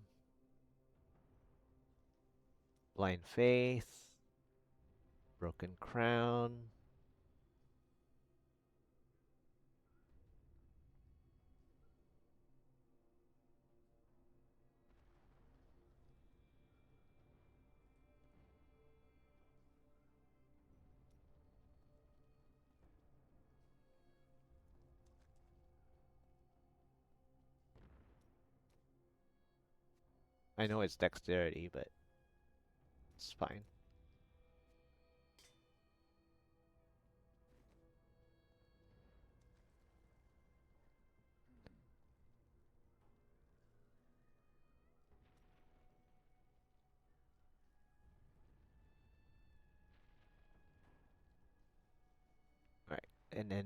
Blind Faith, Broken Crown. I know it's dexterity, but it's fine. All right, and then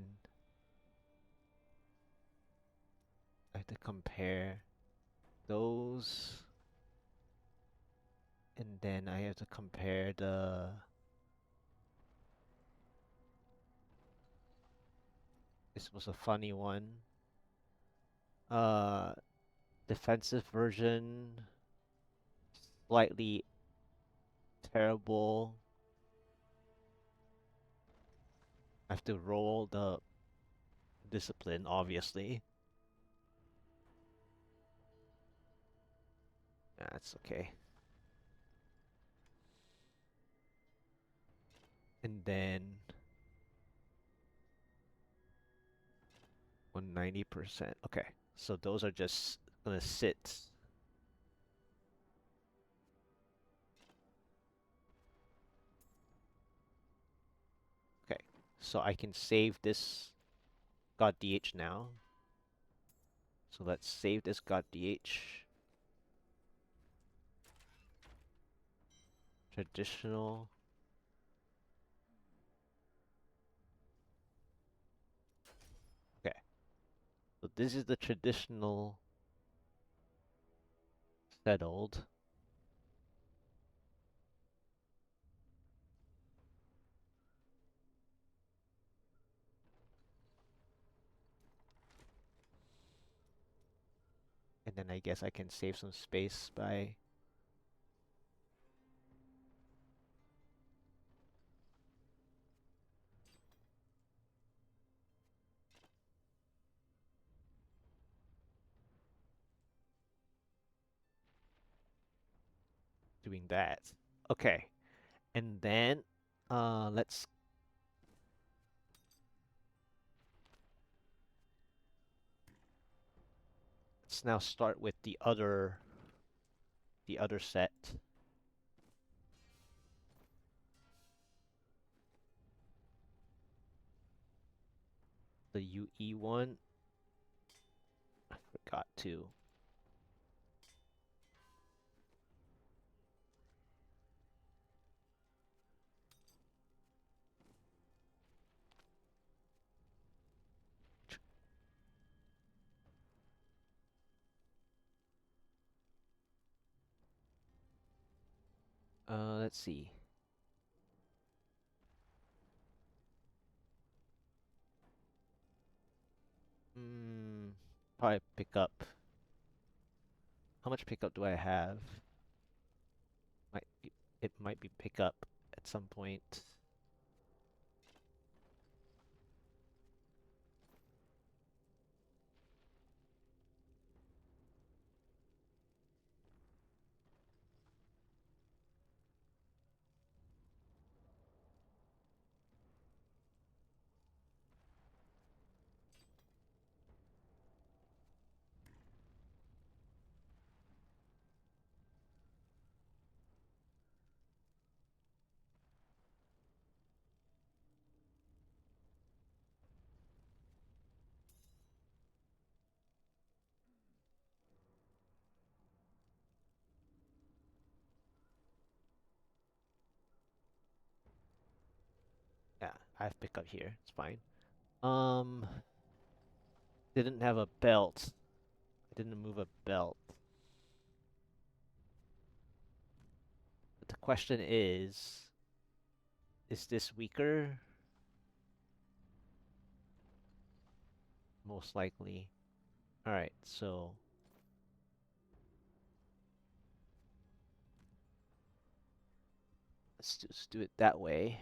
to compare those, and then I have to compare the. This was a funny one. Uh, Defensive version, slightly terrible. I have to roll the discipline, obviously. That's okay. And then 190%. Okay, so those are just gonna sit. Okay, so I can save this .dh now. So let's save this .dh. Traditional. Okay, so this is the traditional settled. And then I guess I can save some space by doing that. Okay, and then let's now start with the other set. The UE one. I forgot to. Let's see. Hmm, probably pick up. How much pickup do I have? Might be, it might be pickup at some point. Yeah, I have pickup here. It's fine. Um, didn't have a belt. I didn't move a belt. But the question is this weaker? Most likely. All right, so let's just do it that way.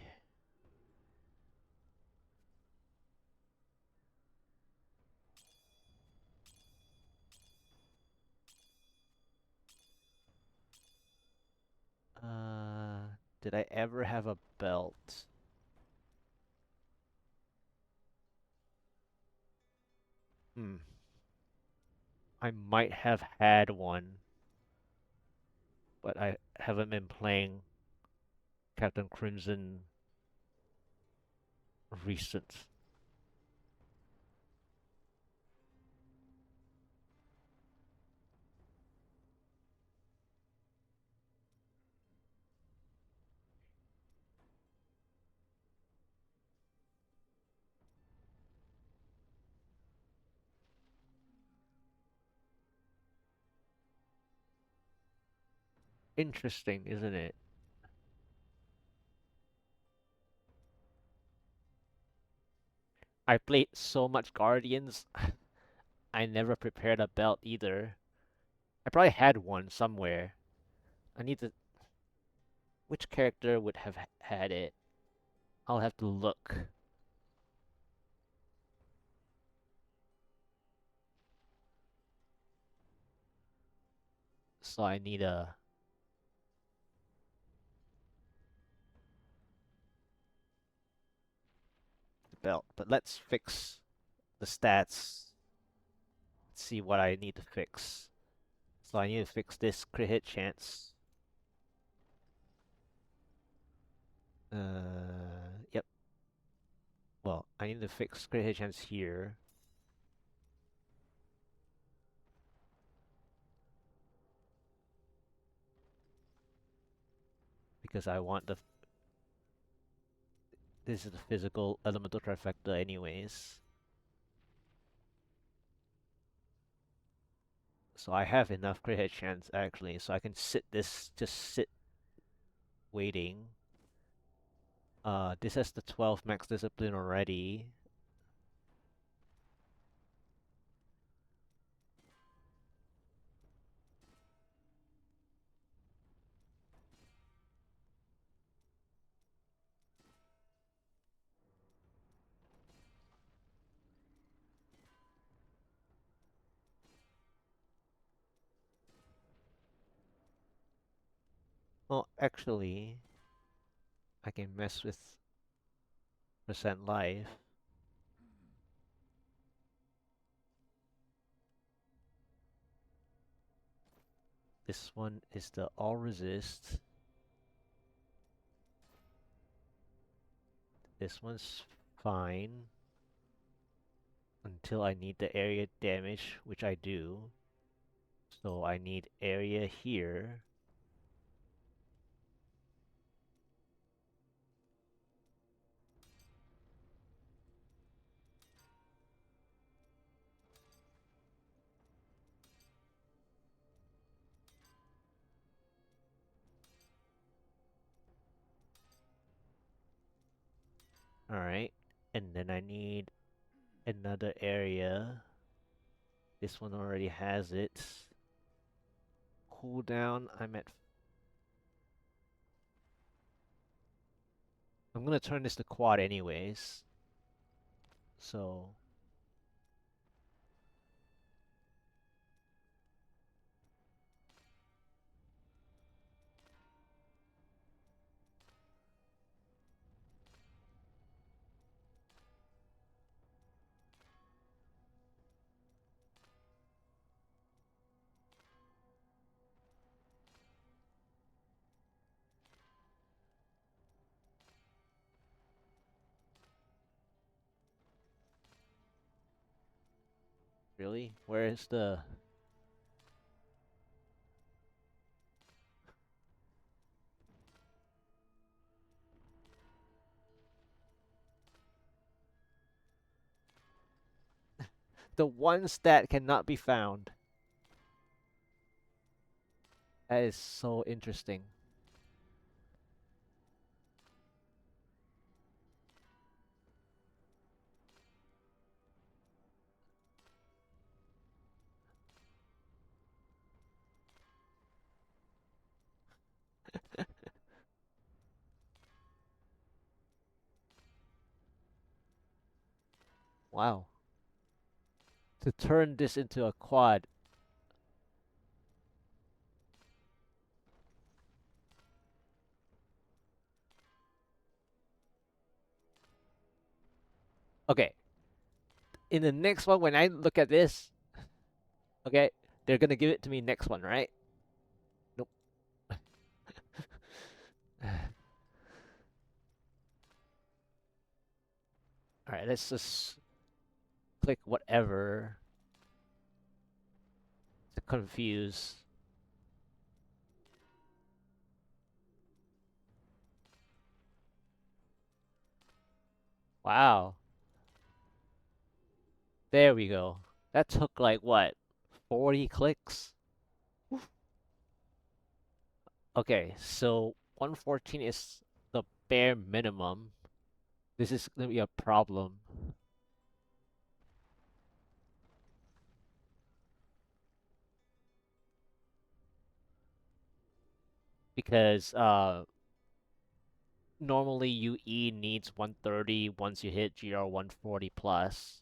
Did I ever have a belt? Hmm. I might have had one, but I haven't been playing Captain Crimson recent. Interesting, isn't it? I played so much Guardians, I never prepared a belt either. I probably had one somewhere. I need to. Which character would have had it? I'll have to look. So I need a belt. But let's fix the stats. Let's see what I need to fix. So I need to fix this crit hit chance. Yep. Well, I need to fix crit hit chance here. Because I want the. This is the physical elemental trifecta, anyways. So I have enough crit hit chance actually, so I can sit this, just sit waiting. This has the 12 max discipline already. Well, actually, I can mess with percent life. This one is the all resist. This one's fine until I need the area damage, which I do. So I need area here. Alright. And then I need another area. This one already has it. Cooldown, I'm gonna turn this to quad anyways. So really? Where is the one stat cannot be found? That is so interesting. Wow. To turn this into a quad. Okay. In the next one, when I look at this, okay, they're gonna give it to me next one, right? Nope. Alright, let's just click whatever to confuse. Wow. There we go. That took like what? 40 clicks? Okay, so 114 is the bare minimum. This is gonna be a problem because normally UE needs 130 once you hit GR 140 plus.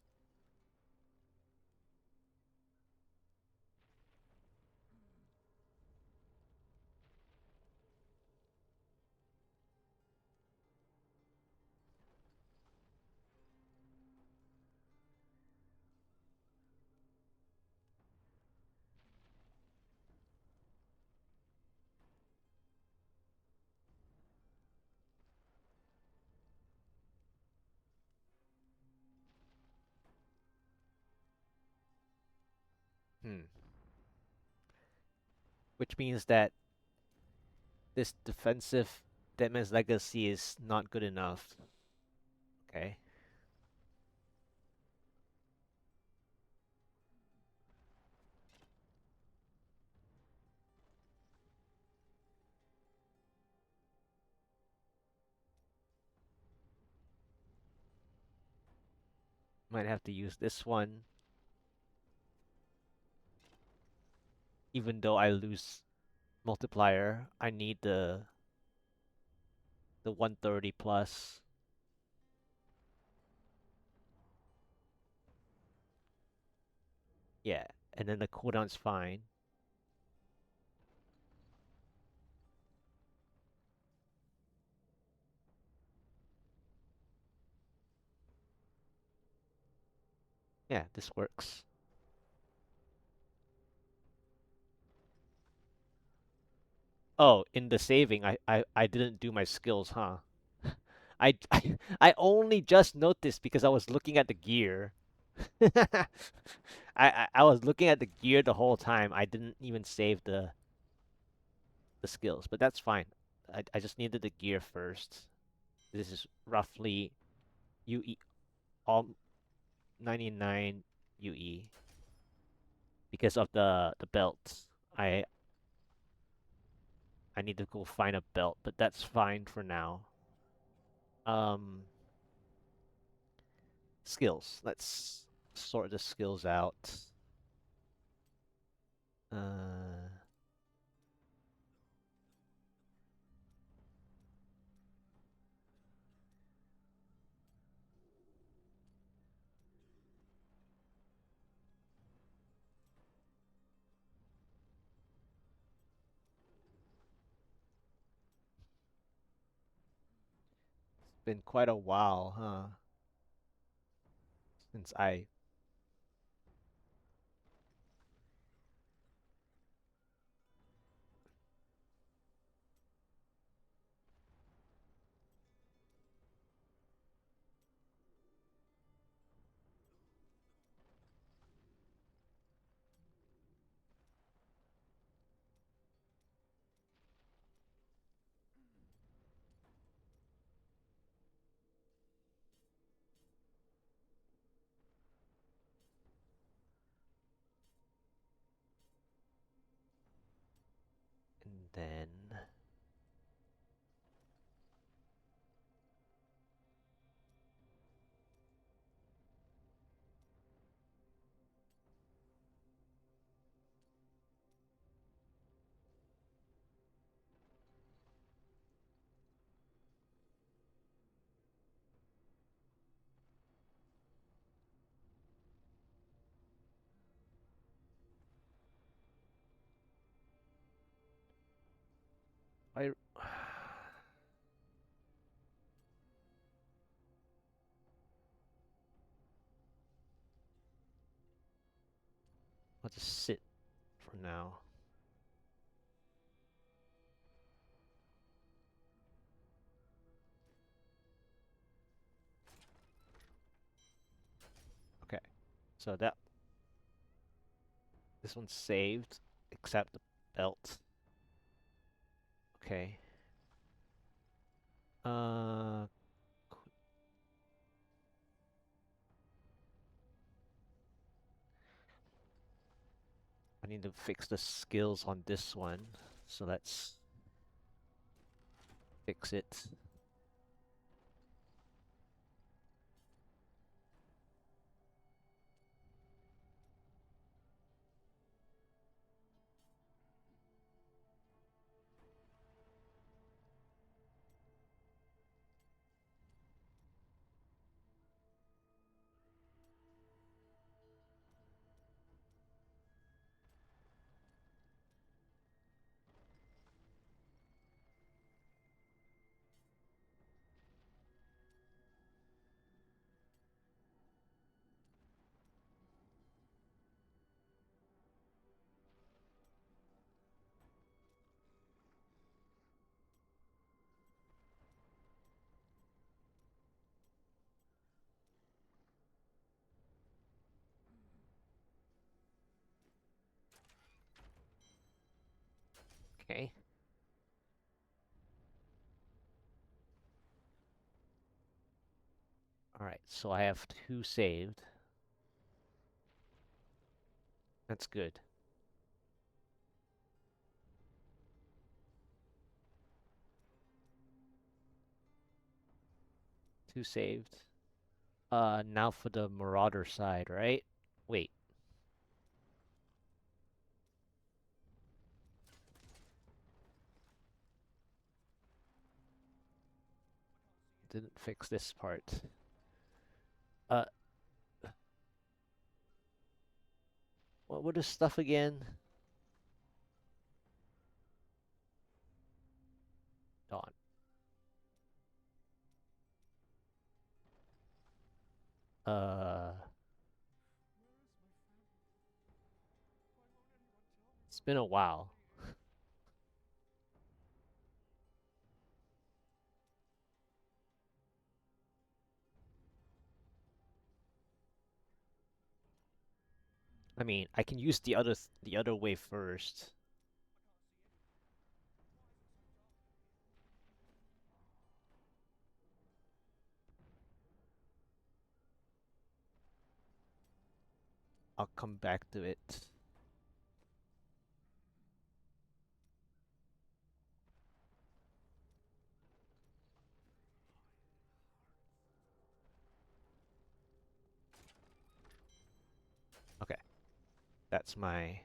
Hmm. Which means that this defensive Deadman's Legacy is not good enough. Okay. Might have to use this one, even though I lose multiplier. I need the 130 plus. Yeah, and then the cooldown's fine. Yeah, this works. Oh, in the saving, I didn't do my skills, huh? I only just noticed because I was looking at the gear. I was looking at the gear the whole time. I didn't even save the skills, but that's fine. I just needed the gear first. This is roughly UE all 99 UE because of the belt. I I need to go find a belt, but that's fine for now. Um, skills. Let's sort the skills out. Uh, it's been quite a while, huh? Since I and then I I'll just sit for now. Okay, so that this one's saved, except the belt. Okay. Uh, I need to fix the skills on this one. So let's fix it. Okay. All right, so I have two saved. That's good. Two saved. Now for the Marauder side, right? Wait, didn't fix this part. Uh, what is stuff again? Dawn. Uh, it's been a while. I mean, I can use the other way first. I'll come back to it. Okay, that's my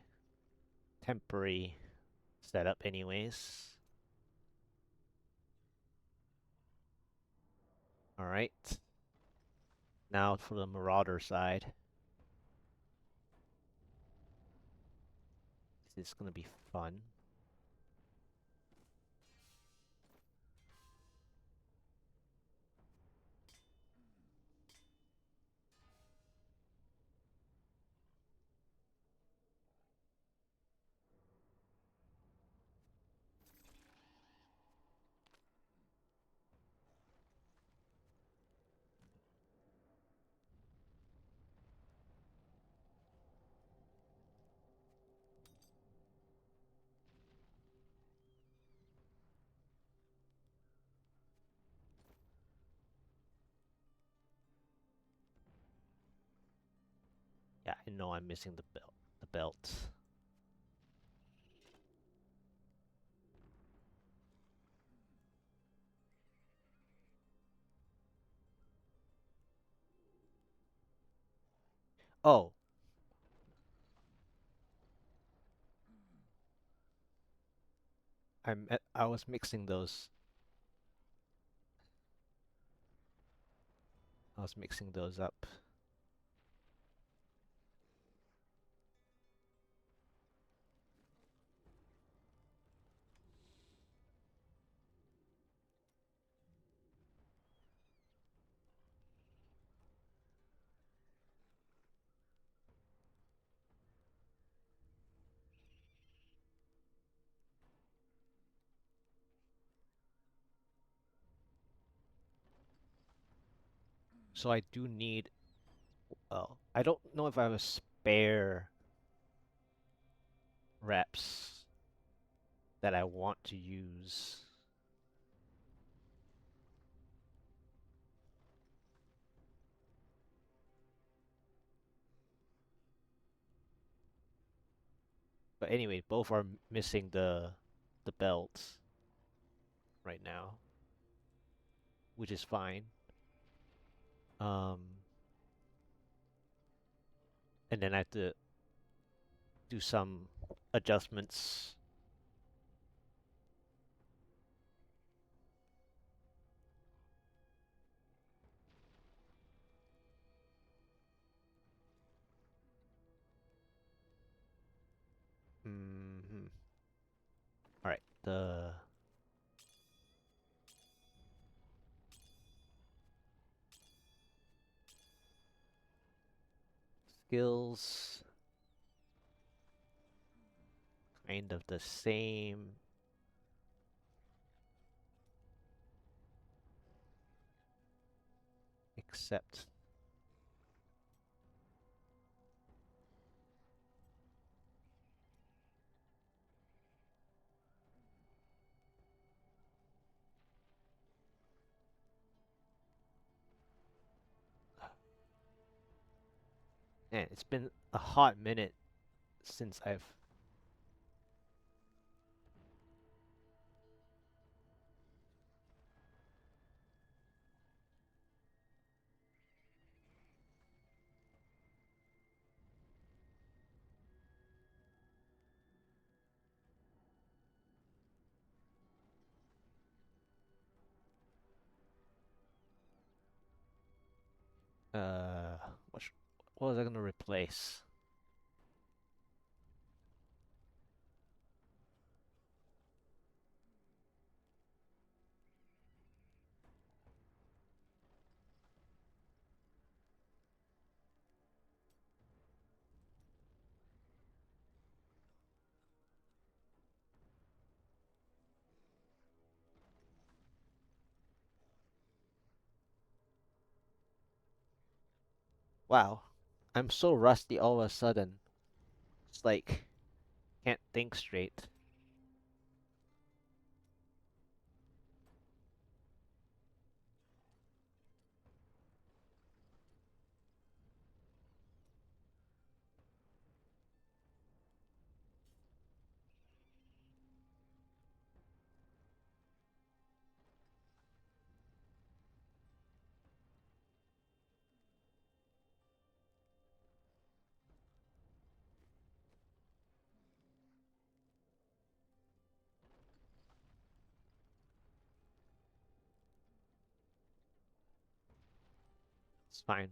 temporary setup anyways. All right. Now for the Marauder side. This is gonna be fun. Yeah, I know I'm missing the belt. The belt. Oh, I was mixing those. I was mixing those up. So I do need. Well, I don't know if I have a spare reps that I want to use. But anyway, both are missing the belts right now. which is fine. Um, and then I have to do some adjustments. Hmm. All right, the skills kind of the same, except man, it's been a hot minute since I've uh what sh- what was I gonna replace? Wow, I'm so rusty all of a sudden. It's like can't think straight. It's fine.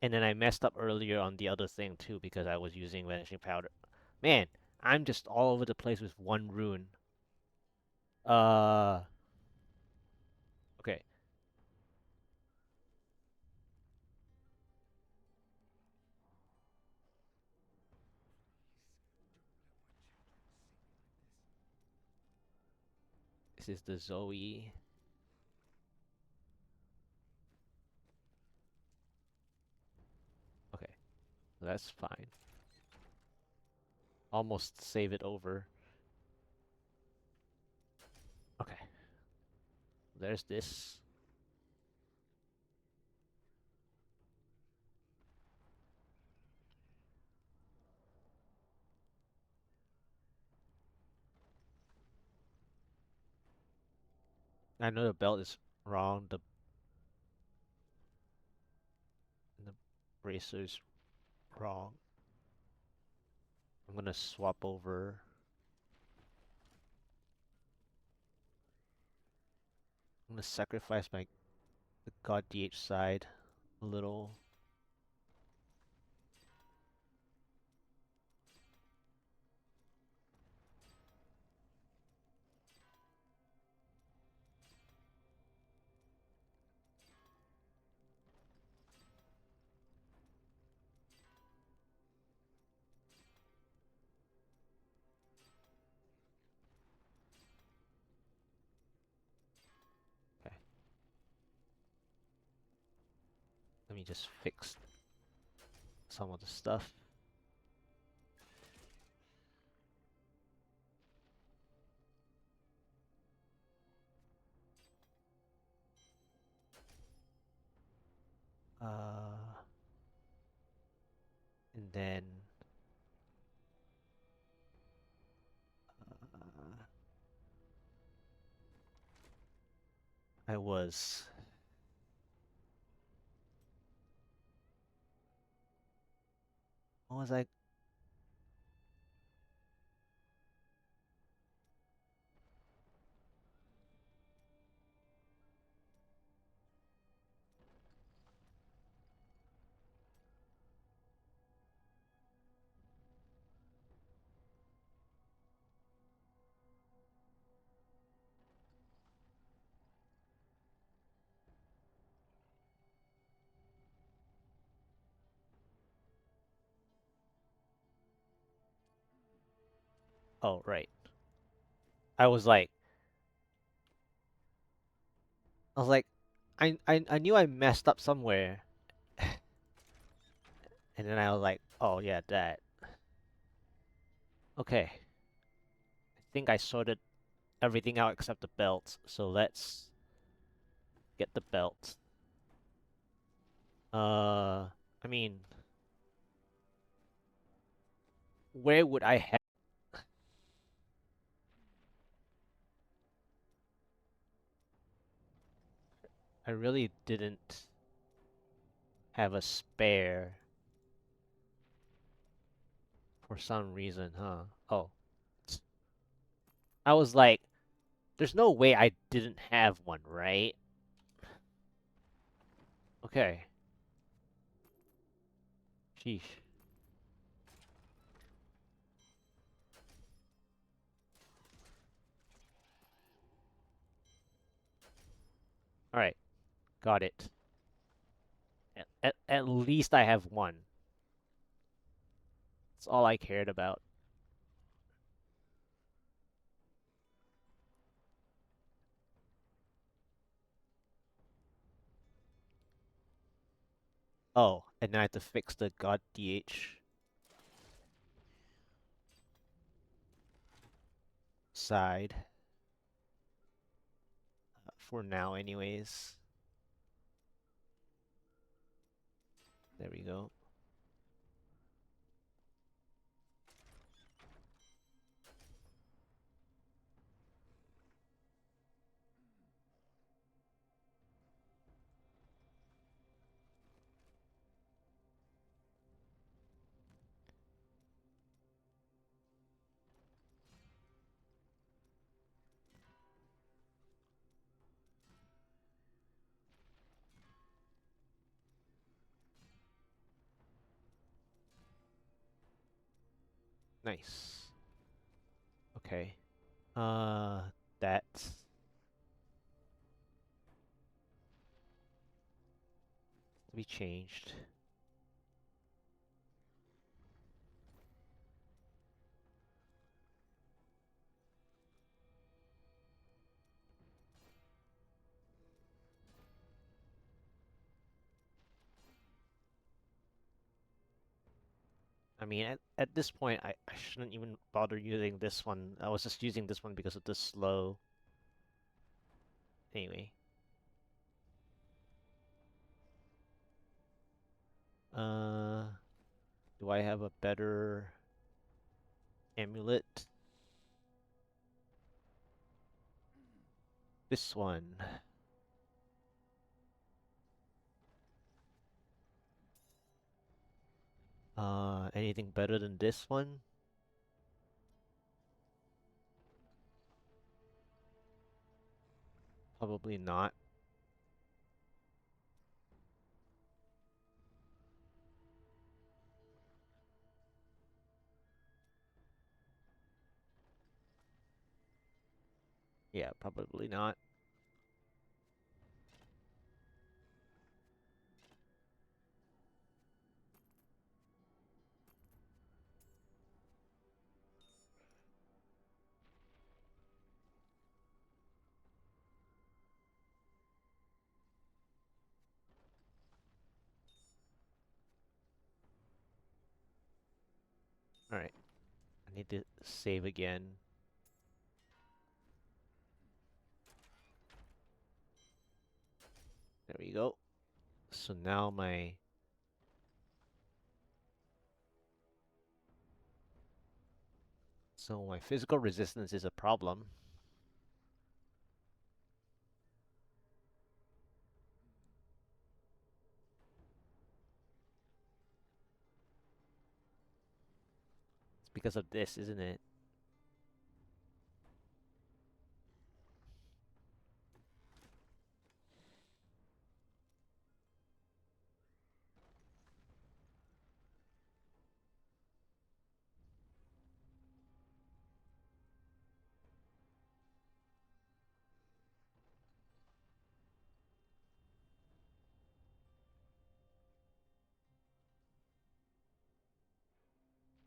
And then I messed up earlier on the other thing too because I was using vanishing powder. Man, I'm just all over the place with one rune. Uh, okay. This is the Zoe. Okay, that's fine. Almost save it over. Okay, there's this. I know the belt is wrong. The bracer's wrong. I'm gonna swap over. I'm gonna sacrifice my the God DH side a little. Okay, let me just fix some of the stuff. Uh, and then I was. What was I? Oh, right. I was like, I was like, I knew I messed up somewhere, and then I was like, oh yeah, that. Okay, I think I sorted everything out except the belt. So let's get the belt. I mean, where would I have? I really didn't have a spare for some reason, huh? Oh, I was like, there's no way I didn't have one, right? Okay. Sheesh. All right, got it. At least I have one. That's all I cared about. Oh, and now I have to fix the god DH side. For now, anyways. There we go. Nice. Okay. Uh, that's to be changed. I mean, at this point, I shouldn't even bother using this one. I was just using this one because of the slow. Anyway. Uh, do I have a better amulet? This one. Anything better than this one? Probably not. Yeah, probably not. Alright, I need to save again. There we go. So now my physical resistance is a problem. because of this, isn't it?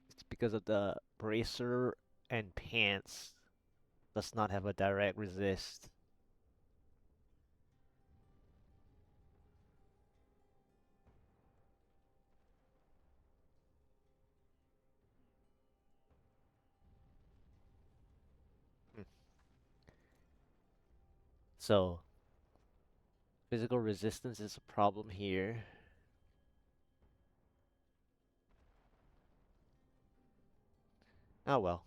It's because of the bracer and pants does not have a direct resist. Hmm. So physical resistance is a problem here. Oh well.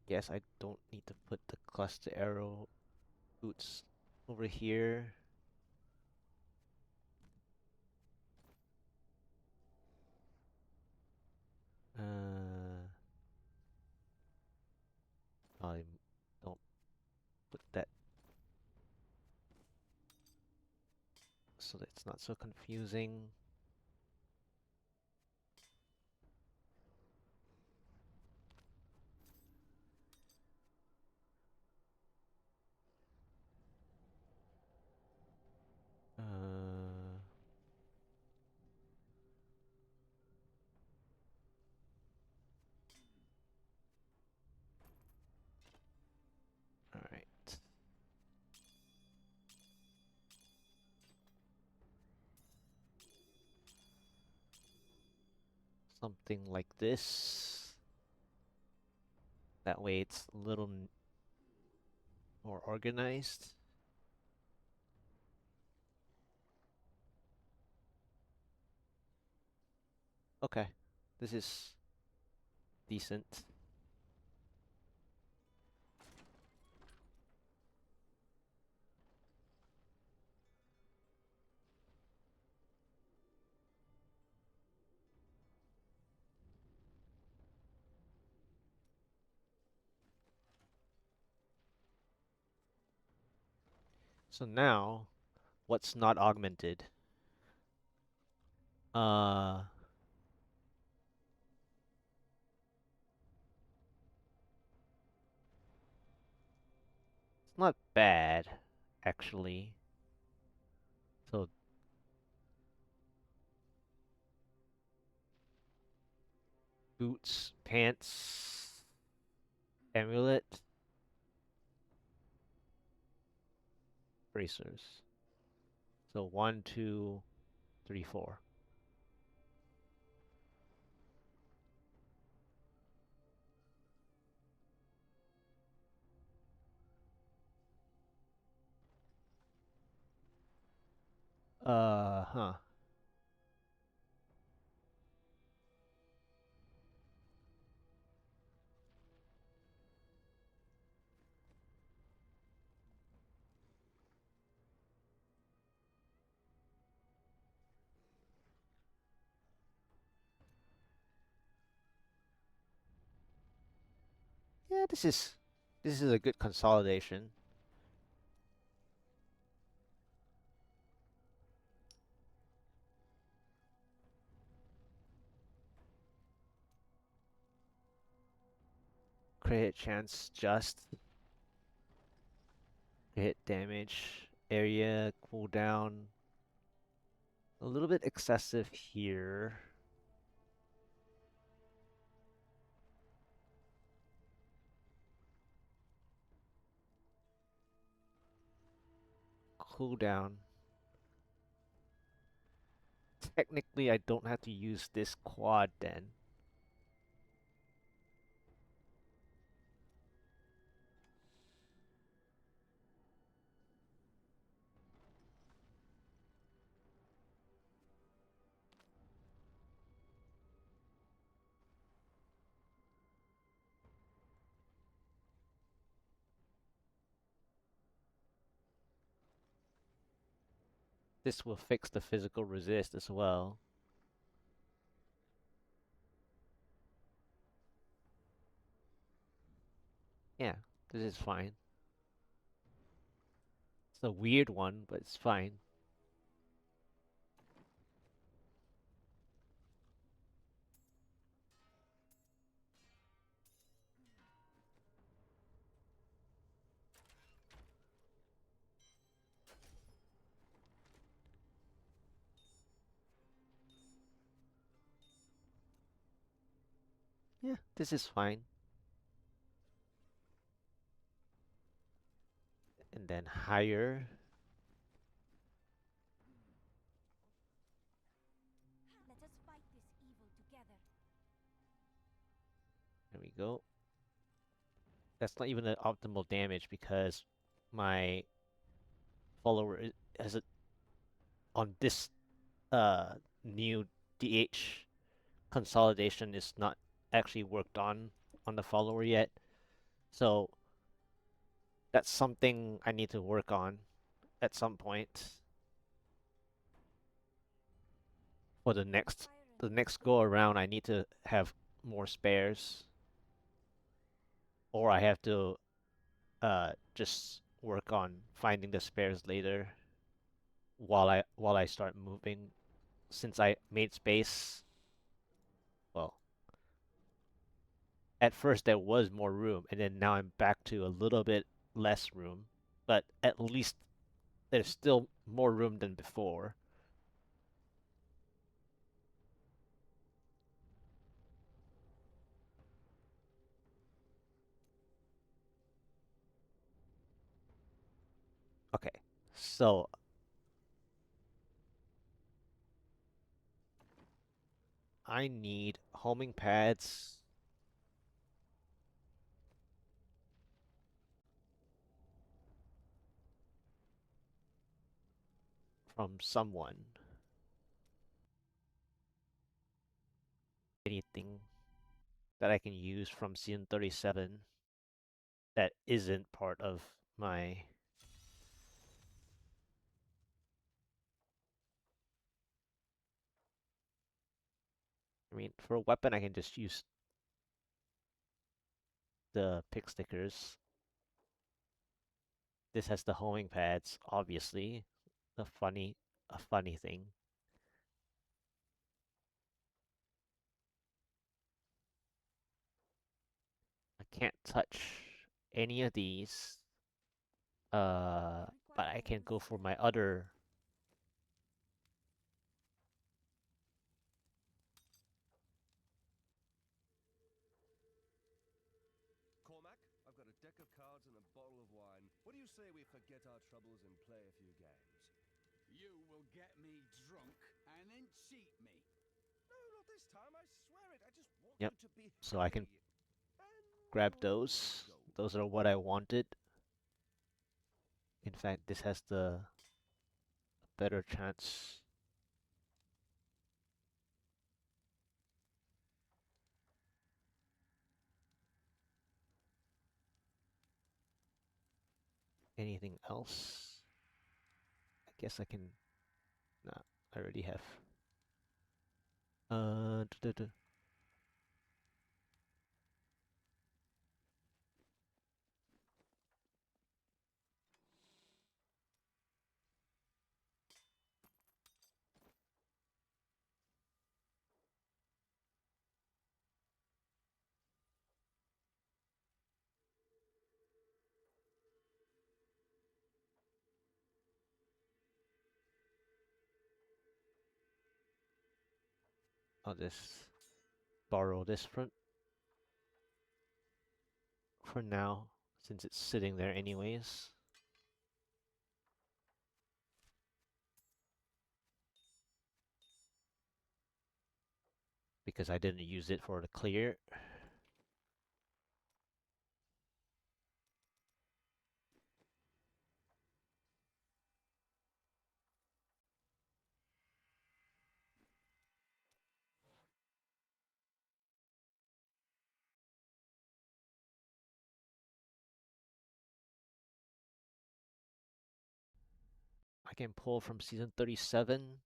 Guess I don't need to put the cluster arrow boots over here. Uh, I don't put that so that it's not so confusing. Uh, all right. Something like this. That way it's a little more organized. Okay, this is decent. So now, what's not augmented? Uh, it's not bad, actually. So boots, pants, amulet, bracers. So one, two, three, four. Huh. Yeah, this is a good consolidation. Credit chance just hit damage area cooldown. A little bit excessive here. Cooldown. Technically, I don't have to use this quad then. This will fix the physical resist as well. Yeah, this is fine. It's a weird one, but it's fine. Yeah, this is fine. And then higher. Let us fight this evil together. There we go. That's not even the optimal damage because my has it on this uh new DH consolidation is not actually worked on the follower yet. So that's something I need to work on at some point for I require a the new next go skill. around. I need to have more spares, or I have to just work on finding the spares later while I start moving. Since I made space, well, at first there was more room, and then now I'm back to a little bit less room, but at least there's still more room than before. Okay, so I need homing pads from someone. Anything that I can use from season 37 that isn't part of my. I mean, for a weapon, I can just use the pick stickers. This has the homing pads, obviously. A funny, a funny thing. I can't touch any of these. I But require I a can new go for skill. my other. Cormac, I've got a deck of cards and a bottle of wine. What do you say we forget our troubles and play a few games? You will get me drunk and then cheat me. No, not this time, I swear it. I just want Yep. you to be So I can happy. And grab no those. gold. Those are what I wanted. In fact, this has the better chance. Anything else? I guess I can. Nah, I already have. I'll just borrow this for now, since it's sitting there anyways. Because I didn't use it for the clear. I can pull from season 37.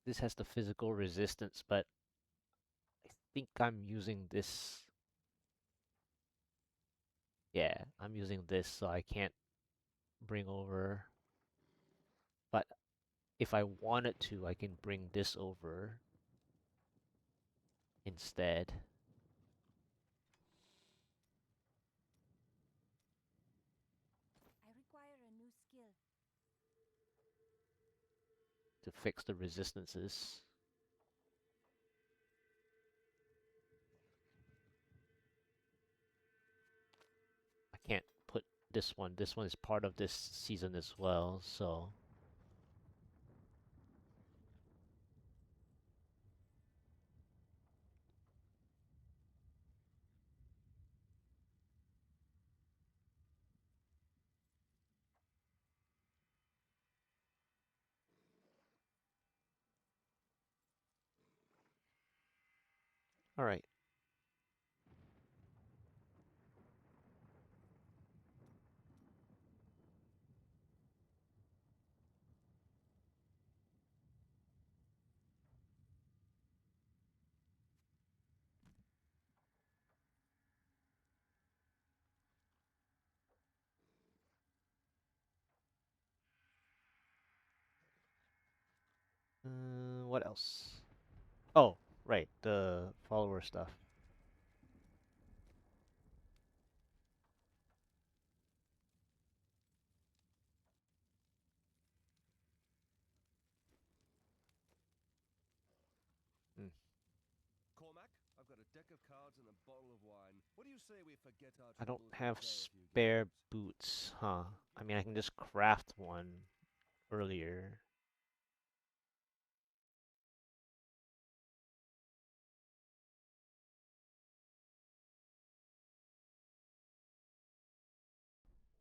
This has the physical resistance, but I think I'm using this. Yeah, I'm using this, so I can't bring over. But if I wanted to, I can bring this over instead. I require a new skill. To fix the resistances. I can't put this one. This one is part of this season as well, so all right. What else? Oh, right, the follower stuff. Hmm. Cormac, I've got a deck of cards and a bottle of wine. What do you say we forget our I don't troubles have and play a few spare games? boots, huh? I mean, I can just craft one earlier.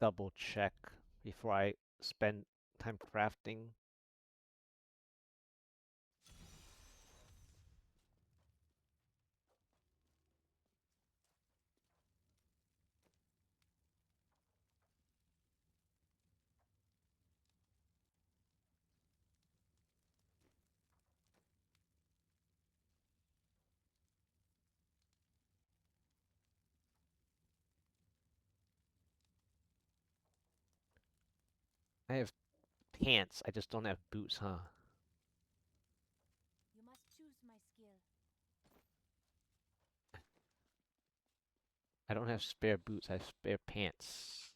Double check before I spend time crafting. I have pants, I just don't have boots, huh? You must choose my skill. I don't have spare boots, I have spare pants.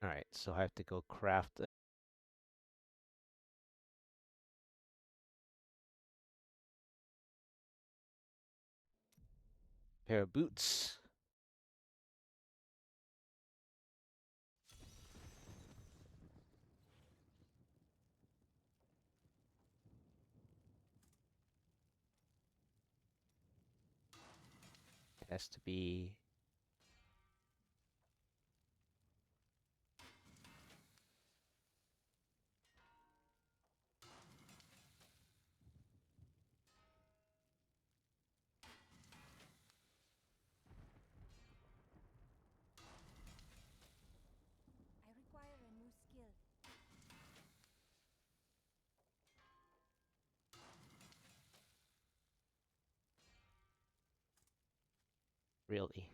Alright, so I have to go craft a pair of boots. It has to be I require a new skill. really.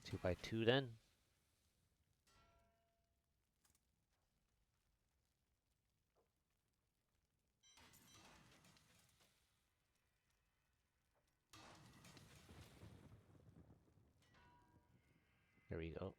2x2 then? There we go.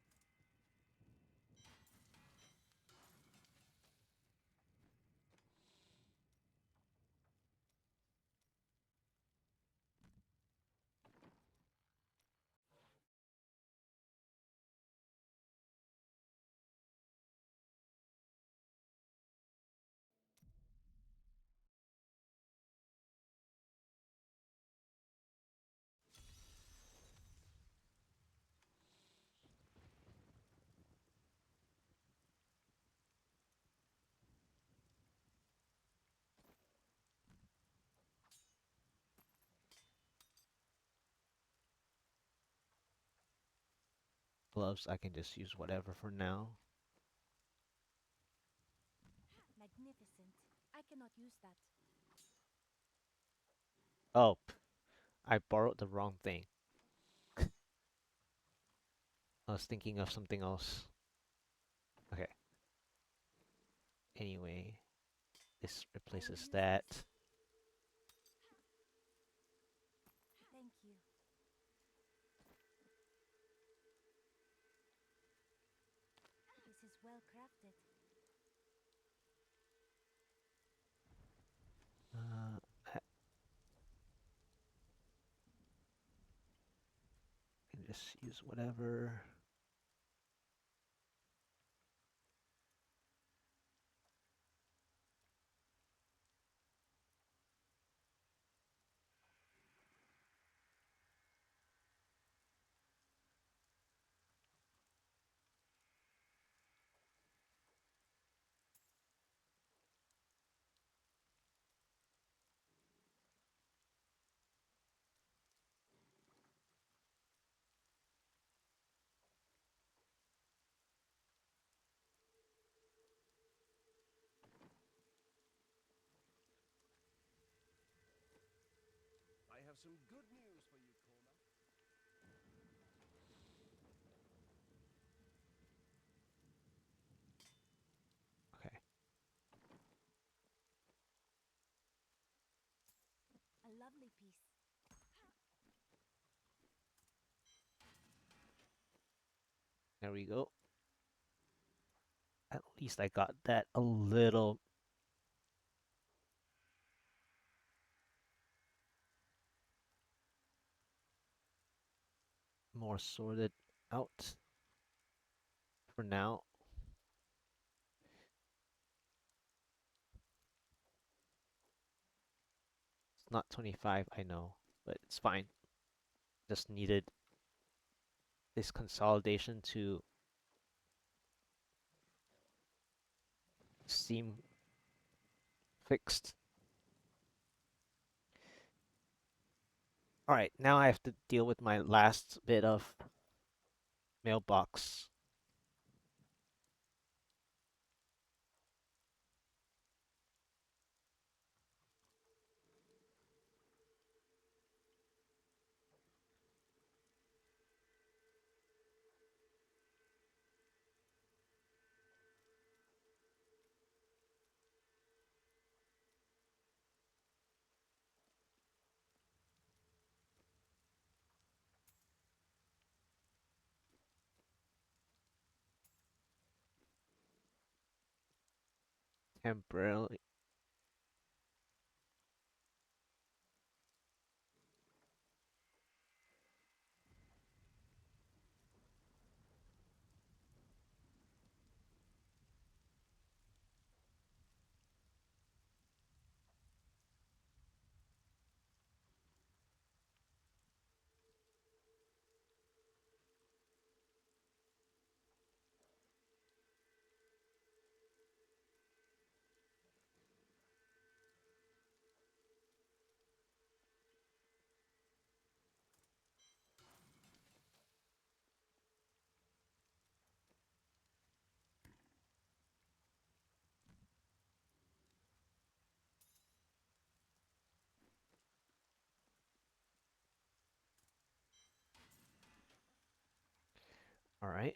Gloves, I can just use whatever for now. Magnificent. I cannot use that. Oh, I borrowed the wrong thing. I was thinking of something else. Okay. Anyway, this I will replaces use that. this. Thank you. This is well crafted. I can just use whatever. I have some good news for you, Cormac. Okay. A lovely piece. There we go. At least I got that a little more sorted out for now. It's not 25, I know, but it's fine. Just needed this consolidation to seem fixed. All right, now I have to deal with my last bit of mailbox. Temporarily. All right.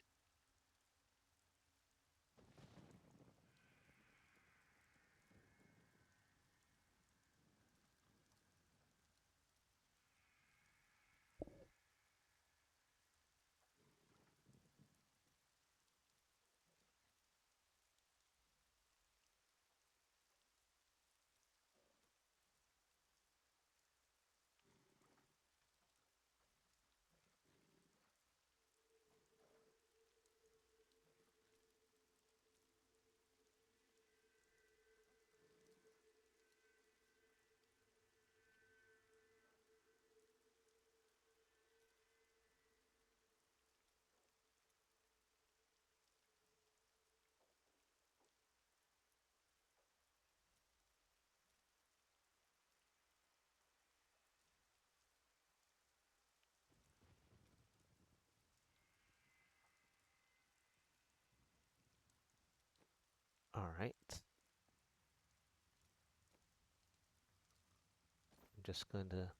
All right. I'm just going to.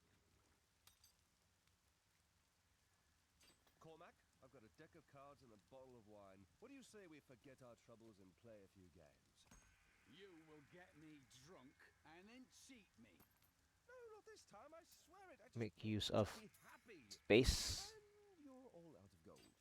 Cormac, I've got a deck of cards and a bottle of wine. What do you say we forget our troubles and play a few games? You will get me drunk and then cheat me. No, not this time, I swear it. I just Make want use you to of be happy. space. And you're all out of gold.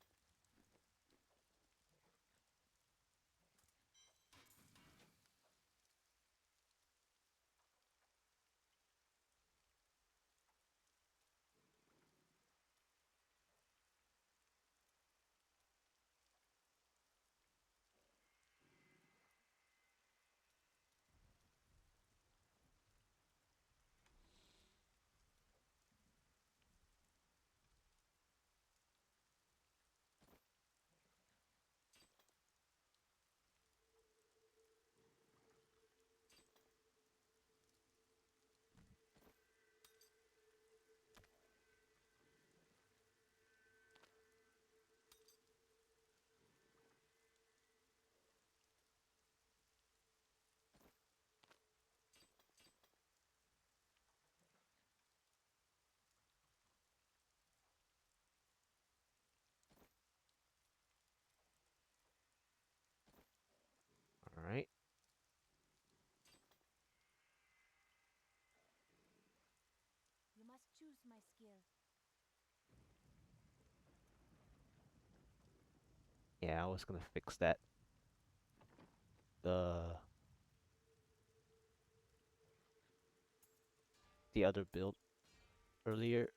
All right. You must choose my skill. Yeah, I was gonna fix that. The the other build earlier.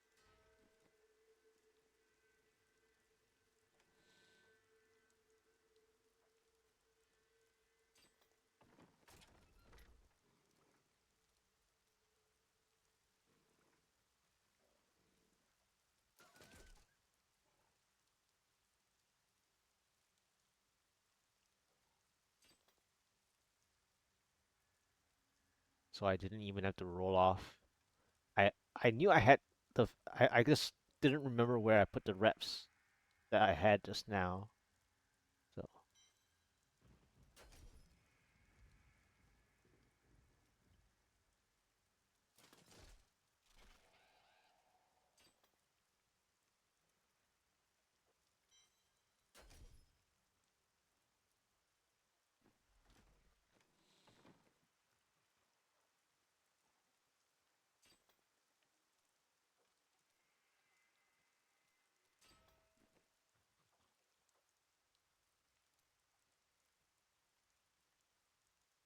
So I didn't even have to roll off. I knew I had I just didn't remember where I put the reps that I had just now. So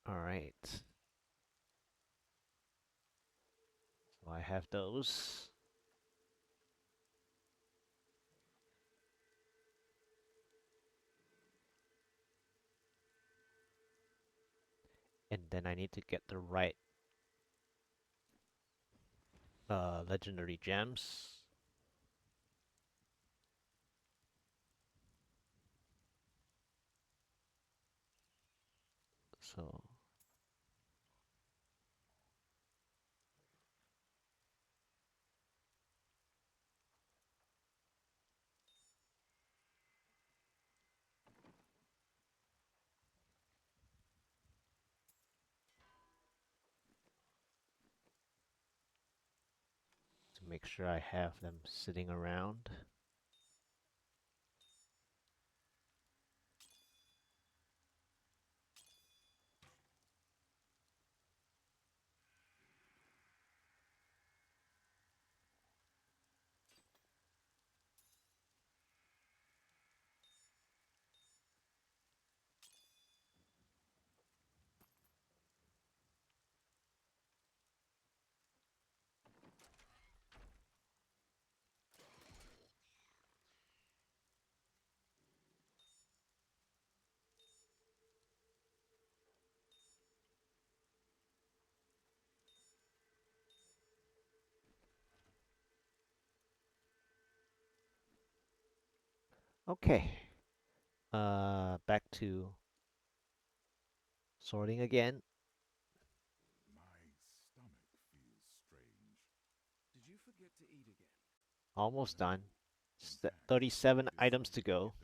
all right. So I have those. And then I need to get the right legendary gems. So to make sure I have them sitting around. Okay. Back to sorting again. My stomach feels strange. Did you forget to eat again? Almost No. done. In fact, 37 I items to decided to go. get